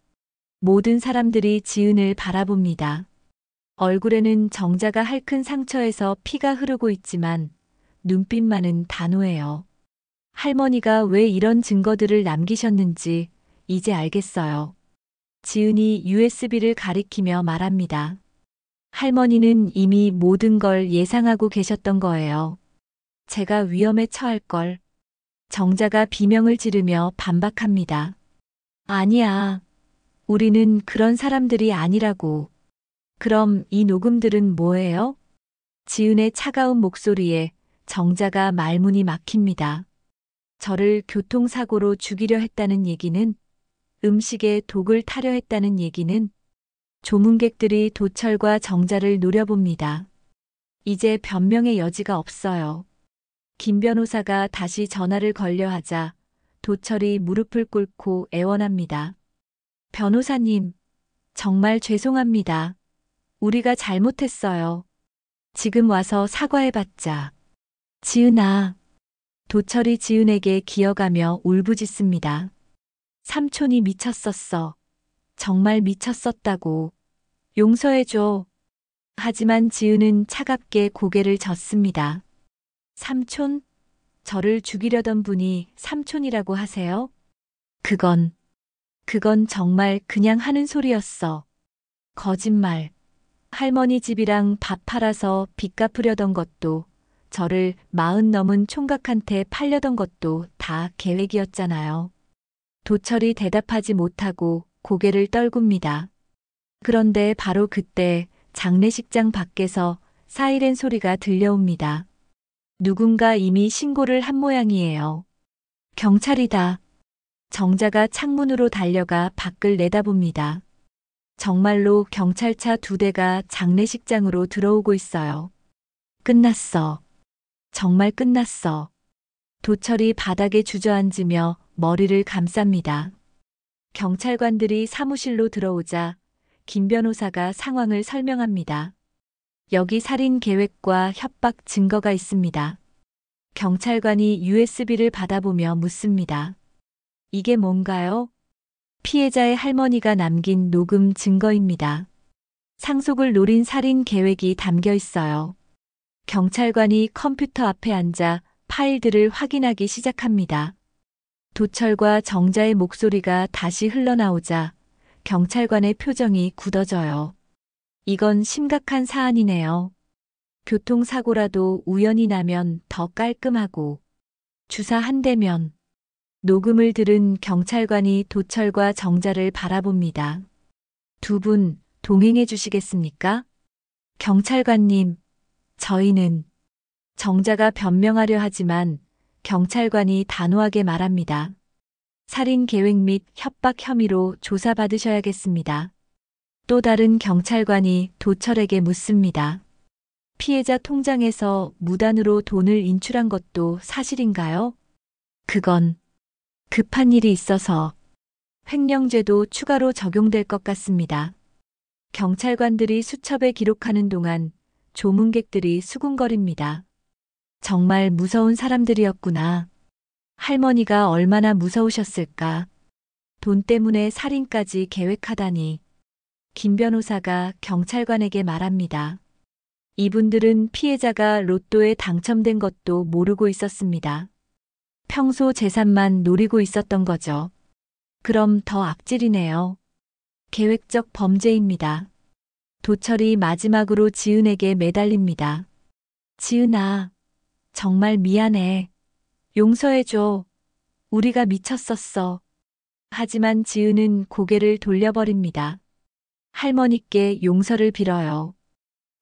모든 사람들이 지은을 바라봅니다. 얼굴에는 정자가 핥은 상처에서 피가 흐르고 있지만 눈빛만은 단호해요. 할머니가 왜 이런 증거들을 남기셨는지 이제 알겠어요. 지은이 USB를 가리키며 말합니다. 할머니는 이미 모든 걸 예상하고 계셨던 거예요. 제가 위험에 처할 걸. 정자가 비명을 지르며 반박합니다. 아니야. 우리는 그런 사람들이 아니라고. 그럼 이 녹음들은 뭐예요? 지은의 차가운 목소리에 정자가 말문이 막힙니다. 저를 교통사고로 죽이려 했다는 얘기는, 음식에 독을 타려 했다는 얘기는. 조문객들이 도철과 정자를 노려봅니다. 이제 변명의 여지가 없어요. 김 변호사가 다시 전화를 걸려 하자 도철이 무릎을 꿇고 애원합니다. 변호사님, 정말 죄송합니다. 우리가 잘못했어요. 지금 와서 사과해봤자. 지은아. 도철이 지은에게 기어가며 울부짖습니다. 삼촌이 미쳤었어. 정말 미쳤었다고. 용서해줘. 하지만 지은은 차갑게 고개를 젓습니다. 삼촌? 저를 죽이려던 분이 삼촌이라고 하세요? 그건 정말 그냥 하는 소리였어. 거짓말. 할머니 집이랑 밥 팔아서 빚 갚으려던 것도, 저를 40 넘은 총각한테 팔려던 것도 다 계획이었잖아요. 도철이 대답하지 못하고 고개를 떨굽니다. 그런데 바로 그때 장례식장 밖에서 사이렌 소리가 들려옵니다. 누군가 이미 신고를 한 모양이에요. 경찰이다. 정자가 창문으로 달려가 밖을 내다봅니다. 정말로 경찰차 2대가 장례식장으로 들어오고 있어요. 끝났어. 정말 끝났어. 도철이 바닥에 주저앉으며 머리를 감쌉니다. 경찰관들이 사무실로 들어오자 김 변호사가 상황을 설명합니다. 여기 살인 계획과 협박 증거가 있습니다. 경찰관이 USB를 받아보며 묻습니다. 이게 뭔가요? 피해자의 할머니가 남긴 녹음 증거입니다. 상속을 노린 살인 계획이 담겨 있어요. 경찰관이 컴퓨터 앞에 앉아 파일들을 확인하기 시작합니다. 도철과 정자의 목소리가 다시 흘러나오자 경찰관의 표정이 굳어져요. 이건 심각한 사안이네요. 교통사고라도 우연히 나면 더 깔끔하고 주사 한 대면. 녹음을 들은 경찰관이 도철과 정자를 바라봅니다. 두 분 동행해 주시겠습니까? 경찰관님, 저희는 정자가 변명하려 하지만 경찰관이 단호하게 말합니다. 살인 계획 및 협박 혐의로 조사받으셔야겠습니다. 또 다른 경찰관이 도철에게 묻습니다. 피해자 통장에서 무단으로 돈을 인출한 것도 사실인가요? 그건 급한 일이 있어서 횡령죄도 추가로 적용될 것 같습니다. 경찰관들이 수첩에 기록하는 동안 조문객들이 수군거립니다. 정말 무서운 사람들이었구나. 할머니가 얼마나 무서우셨을까. 돈 때문에 살인까지 계획하다니. 김 변호사가 경찰관에게 말합니다. 이분들은 피해자가 로또에 당첨된 것도 모르고 있었습니다. 평소 재산만 노리고 있었던 거죠. 그럼 더 악질이네요. 계획적 범죄입니다. 도철이 마지막으로 지은에게 매달립니다. 지은아, 정말 미안해. 용서해줘. 우리가 미쳤었어. 하지만 지은은 고개를 돌려버립니다. 할머니께 용서를 빌어요.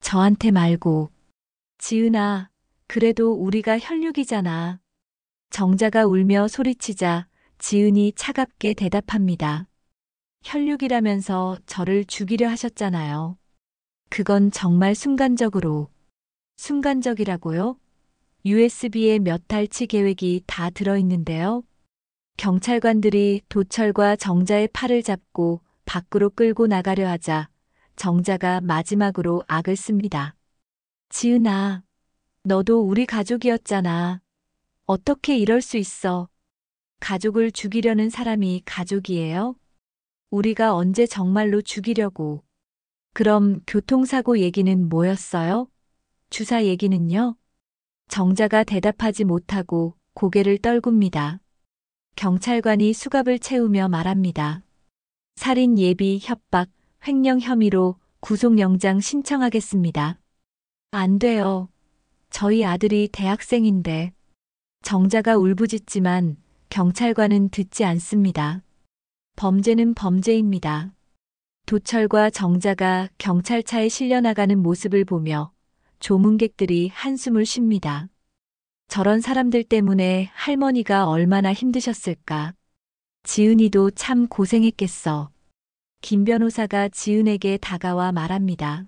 저한테 말고. 지은아, 그래도 우리가 혈육이잖아. 정자가 울며 소리치자 지은이 차갑게 대답합니다. 혈육이라면서 저를 죽이려 하셨잖아요. 그건 정말 순간적이라고요? USB에 몇 달치 계획이 다 들어있는데요. 경찰관들이 도철과 정자의 팔을 잡고 밖으로 끌고 나가려 하자 정자가 마지막으로 악을 씁니다. 지은아, 너도 우리 가족이었잖아. 어떻게 이럴 수 있어? 가족을 죽이려는 사람이 가족이에요? 우리가 언제 정말로 죽이려고. 그럼 교통사고 얘기는 뭐였어요? 주사 얘기는요? 정자가 대답하지 못하고 고개를 떨굽니다. 경찰관이 수갑을 채우며 말합니다. 살인 예비 협박, 횡령 혐의로 구속영장 신청하겠습니다. 안 돼요. 저희 아들이 대학생인데. 정자가 울부짖지만 경찰관은 듣지 않습니다. 범죄는 범죄입니다. 도철과 정자가 경찰차에 실려나가는 모습을 보며 조문객들이 한숨을 쉽니다. 저런 사람들 때문에 할머니가 얼마나 힘드셨을까. 지은이도 참 고생했겠어. 김 변호사가 지은에게 다가와 말합니다.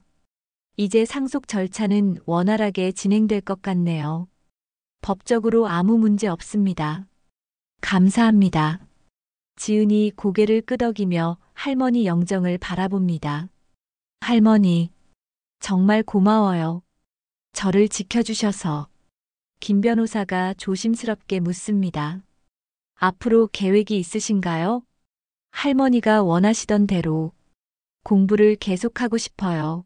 이제 상속 절차는 원활하게 진행될 것 같네요. 법적으로 아무 문제 없습니다. 감사합니다. 지은이 고개를 끄덕이며 할머니 영정을 바라봅니다. 할머니, 정말 고마워요. 저를 지켜주셔서. 김 변호사가 조심스럽게 묻습니다. 앞으로 계획이 있으신가요? 할머니가 원하시던 대로 공부를 계속하고 싶어요.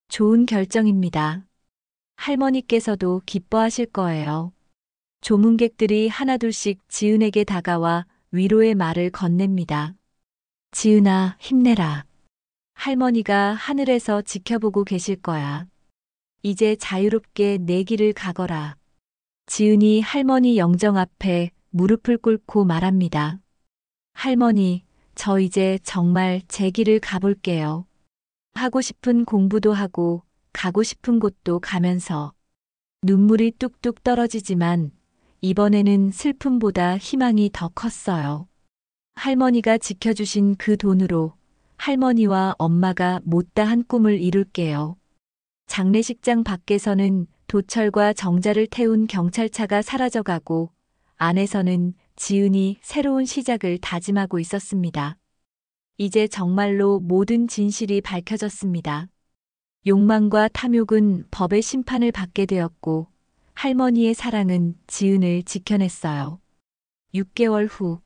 좋은 결정입니다. 할머니께서도 기뻐하실 거예요. 조문객들이 하나둘씩 지은에게 다가와 위로의 말을 건넵니다. 지은아, 힘내라. 할머니가 하늘에서 지켜보고 계실 거야. 이제 자유롭게 내 길을 가거라. 지은이 할머니 영정 앞에 무릎을 꿇고 말합니다. 할머니, 저 이제 정말 제 길을 가볼게요. 하고 싶은 공부도 하고 가고 싶은 곳도 가면서 눈물이 뚝뚝 떨어지지만 이번에는 슬픔보다 희망이 더 컸어요. 할머니가 지켜주신 그 돈으로 할머니와 엄마가 못다한 꿈을 이룰게요. 장례식장 밖에서는 도철과 정자를 태운 경찰차가 사라져가고 안에서는 지은이 새로운 시작을 다짐하고 있었습니다. 이제 정말로 모든 진실이 밝혀졌습니다. 욕망과 탐욕은 법의 심판을 받게 되었고 할머니의 사랑은 지은을 지켜냈어요. 6개월 후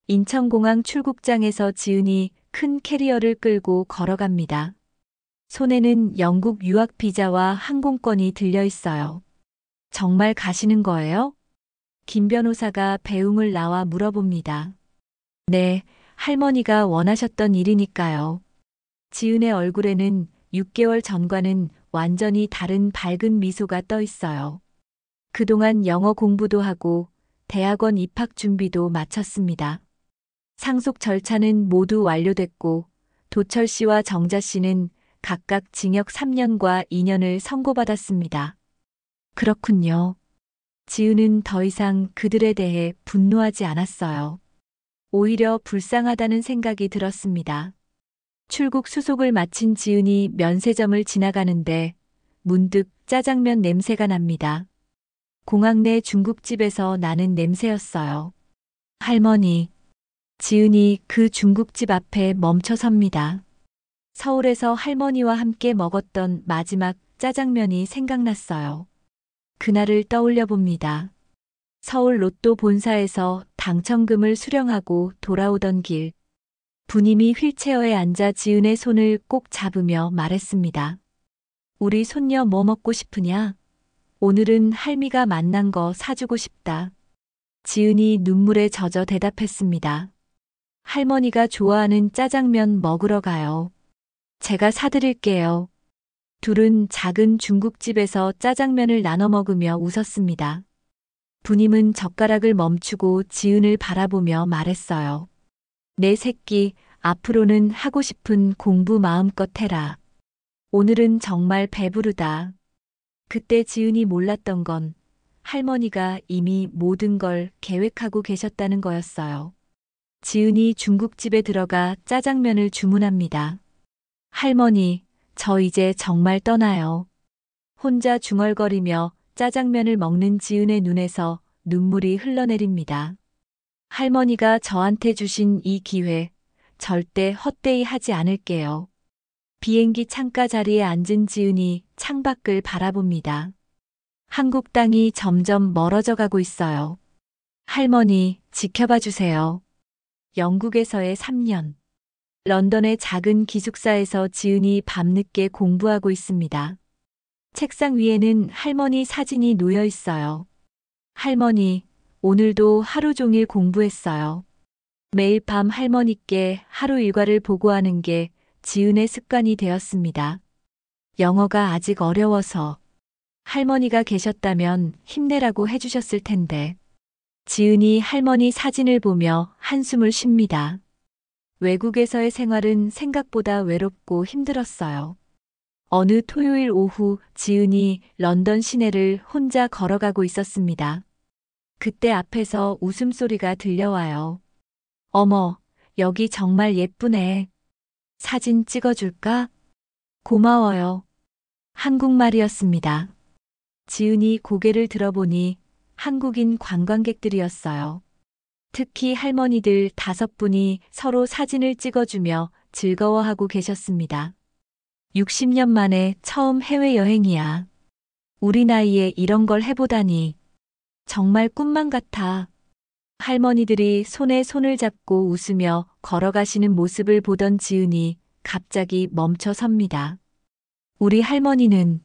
인천공항 출국장에서 지은이 큰 캐리어를 끌고 걸어갑니다. 손에는 영국 유학 비자와 항공권이 들려 있어요. 정말 가시는 거예요? 김 변호사가 배웅을 나와 물어봅니다. 네, 할머니가 원하셨던 일이니까요. 지은의 얼굴에는 6개월 전과는 완전히 다른 밝은 미소가 떠 있어요. 그동안 영어 공부도 하고 대학원 입학 준비도 마쳤습니다. 상속 절차는 모두 완료됐고 도철 씨와 정자 씨는 각각 징역 3년과 2년을 선고받았습니다. 그렇군요. 지은은 더 이상 그들에 대해 분노하지 않았어요. 오히려 불쌍하다는 생각이 들었습니다. 출국 수속을 마친 지은이 면세점을 지나가는데 문득 짜장면 냄새가 납니다. 공항 내 중국집에서 나는 냄새였어요. 할머니. 지은이 그 중국집 앞에 멈춰 섭니다. 서울에서 할머니와 함께 먹었던 마지막 짜장면이 생각났어요. 그날을 떠올려 봅니다. 서울 로또 본사에서 당첨금을 수령하고 돌아오던 길. 부님이 휠체어에 앉아 지은의 손을 꼭 잡으며 말했습니다. 우리 손녀 뭐 먹고 싶으냐? 오늘은 할미가 만난 거 사주고 싶다. 지은이 눈물에 젖어 대답했습니다. 할머니가 좋아하는 짜장면 먹으러 가요. 제가 사드릴게요. 둘은 작은 중국집에서 짜장면을 나눠 먹으며 웃었습니다. 부님은 젓가락을 멈추고 지은을 바라보며 말했어요. 내 새끼, 앞으로는 하고 싶은 공부 마음껏 해라. 오늘은 정말 배부르다. 그때 지은이 몰랐던 건 할머니가 이미 모든 걸 계획하고 계셨다는 거였어요. 지은이 중국집에 들어가 짜장면을 주문합니다. 할머니, 저 이제 정말 떠나요. 혼자 중얼거리며 짜장면을 먹는 지은의 눈에서 눈물이 흘러내립니다. 할머니가 저한테 주신 이 기회, 절대 헛되이 하지 않을게요. 비행기 창가 자리에 앉은 지은이 창밖을 바라봅니다. 한국 땅이 점점 멀어져 가고 있어요. 할머니, 지켜봐 주세요. 영국에서의 3년. 런던의 작은 기숙사에서 지은이 밤늦게 공부하고 있습니다. 책상 위에는 할머니 사진이 놓여 있어요. 할머니, 오늘도 하루 종일 공부했어요. 매일 밤 할머니께 하루 일과를 보고하는 게 지은의 습관이 되었습니다. 영어가 아직 어려워서 할머니가 계셨다면 힘내라고 해주셨을 텐데. 지은이 할머니 사진을 보며 한숨을 쉽니다. 외국에서의 생활은 생각보다 외롭고 힘들었어요. 어느 토요일 오후 지은이 런던 시내를 혼자 걸어가고 있었습니다. 그때 앞에서 웃음소리가 들려와요. 어머, 여기 정말 예쁘네. 사진 찍어줄까? 고마워요. 한국말이었습니다. 지은이 고개를 들어보니 한국인 관광객들이었어요. 특히 할머니들 5분이 서로 사진을 찍어주며 즐거워하고 계셨습니다. 60년 만에 처음 해외여행이야. 우리 나이에 이런 걸 해보다니. 정말 꿈만 같아. 할머니들이 손에 손을 잡고 웃으며 걸어가시는 모습을 보던 지은이 갑자기 멈춰 섭니다. 우리 할머니는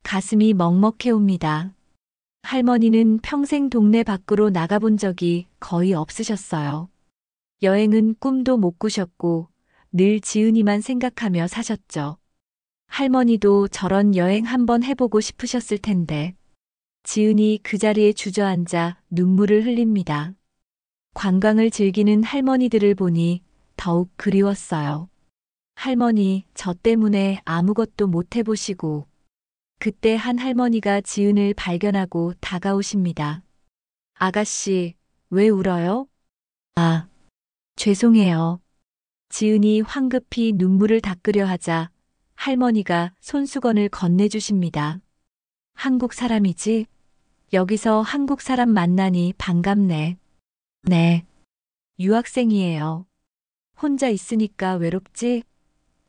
가슴이 먹먹해 옵니다. 할머니는 평생 동네 밖으로 나가본 적이 거의 없으셨어요. 여행은 꿈도 못 꾸셨고 늘 지은이만 생각하며 사셨죠. 할머니도 저런 여행 한번 해보고 싶으셨을 텐데. 지은이 그 자리에 주저앉아 눈물을 흘립니다. 관광을 즐기는 할머니들을 보니 더욱 그리웠어요. 할머니, 저 때문에 아무것도 못 해보시고. 그때 한 할머니가 지은을 발견하고 다가오십니다. 아가씨, 왜 울어요? 아, 죄송해요. 지은이 황급히 눈물을 닦으려 하자 할머니가 손수건을 건네주십니다. 한국 사람이지? 여기서 한국 사람 만나니 반갑네. 네. 유학생이에요. 혼자 있으니까 외롭지?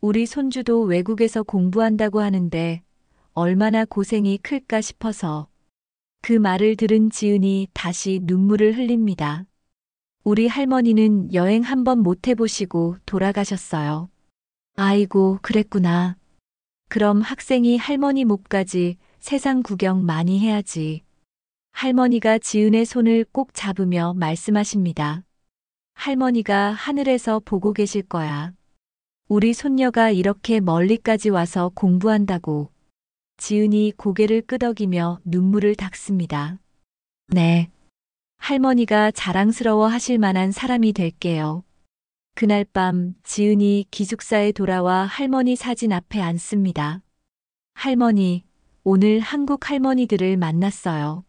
우리 손주도 외국에서 공부한다고 하는데 얼마나 고생이 클까 싶어서. 그 말을 들은 지은이 다시 눈물을 흘립니다. 우리 할머니는 여행 한번 못 해보시고 돌아가셨어요. 아이고, 그랬구나. 그럼 학생이 할머니 몫까지 세상 구경 많이 해야지. 할머니가 지은의 손을 꼭 잡으며 말씀하십니다. 할머니가 하늘에서 보고 계실 거야. 우리 손녀가 이렇게 멀리까지 와서 공부한다고. 지은이 고개를 끄덕이며 눈물을 닦습니다. 네. 할머니가 자랑스러워 하실 만한 사람이 될게요. 그날 밤 지은이 기숙사에 돌아와 할머니 사진 앞에 앉습니다. 할머니, 오늘 한국 할머니들을 만났어요.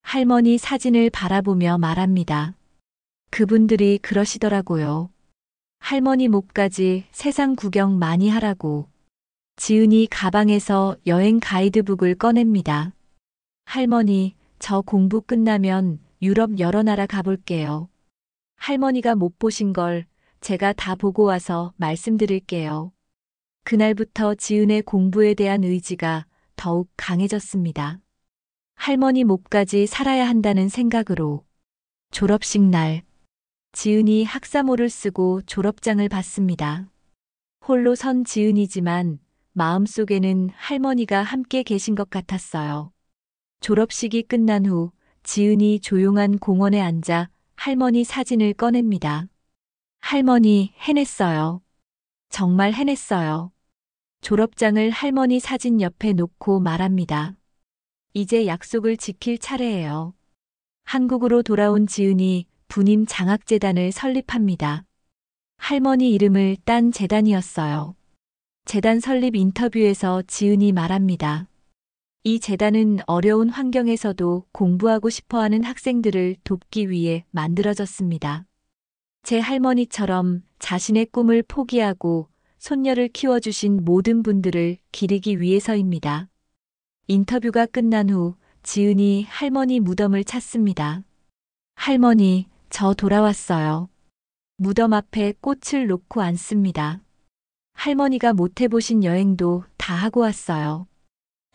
할머니 사진을 바라보며 말합니다. 그분들이 그러시더라고요. 할머니 몫까지 세상 구경 많이 하라고. 지은이 가방에서 여행 가이드북을 꺼냅니다. 할머니, 저 공부 끝나면 유럽 여러 나라 가볼게요. 할머니가 못 보신 걸 제가 다 보고 와서 말씀드릴게요. 그날부터 지은의 공부에 대한 의지가 더욱 강해졌습니다. 할머니 몫까지 살아야 한다는 생각으로. 졸업식 날, 지은이 학사모를 쓰고 졸업장을 받습니다. 홀로 선 지은이지만 마음속에는 할머니가 함께 계신 것 같았어요. 졸업식이 끝난 후 지은이 조용한 공원에 앉아 할머니 사진을 꺼냅니다. 할머니, 해냈어요. 정말 해냈어요. 졸업장을 할머니 사진 옆에 놓고 말합니다. 이제 약속을 지킬 차례예요. 한국으로 돌아온 지은이 부임 장학재단을 설립합니다. 할머니 이름을 딴 재단이었어요. 재단 설립 인터뷰에서 지은이 말합니다. 이 재단은 어려운 환경에서도 공부하고 싶어하는 학생들을 돕기 위해 만들어졌습니다. 제 할머니처럼 자신의 꿈을 포기하고 손녀를 키워주신 모든 분들을 기리기 위해서입니다. 인터뷰가 끝난 후 지은이 할머니 무덤을 찾습니다. 할머니, 저 돌아왔어요. 무덤 앞에 꽃을 놓고 앉습니다. 할머니가 못 해보신 여행도 다 하고 왔어요.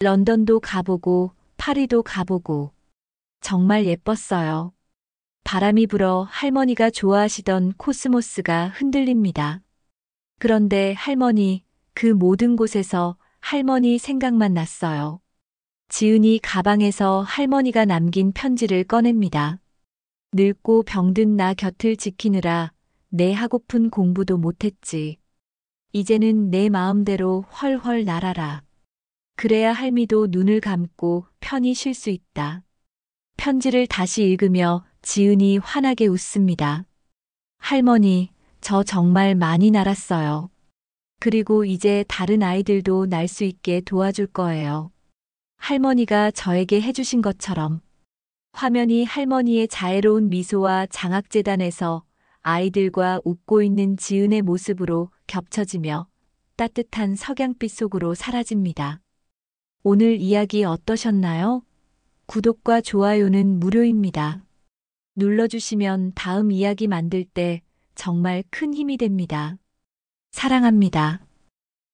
런던도 가보고 파리도 가보고 정말 예뻤어요. 바람이 불어 할머니가 좋아하시던 코스모스가 흔들립니다. 그런데 할머니, 그 모든 곳에서 할머니 생각만 났어요. 지은이 가방에서 할머니가 남긴 편지를 꺼냅니다. 늙고 병든 나 곁을 지키느라 내 하고픈 공부도 못했지. 이제는 내 마음대로 훨훨 날아라. 그래야 할미도 눈을 감고 편히 쉴 수 있다. 편지를 다시 읽으며 지은이 환하게 웃습니다. 할머니, 저 정말 많이 날았어요. 그리고 이제 다른 아이들도 날 수 있게 도와줄 거예요. 할머니가 저에게 해주신 것처럼. 화면이 할머니의 자애로운 미소와 장학재단에서 아이들과 웃고 있는 지은의 모습으로 겹쳐지며 따뜻한 석양빛 속으로 사라집니다. 오늘 이야기 어떠셨나요? 구독과 좋아요는 무료입니다. 눌러주시면 다음 이야기 만들 때 정말 큰 힘이 됩니다. 사랑합니다.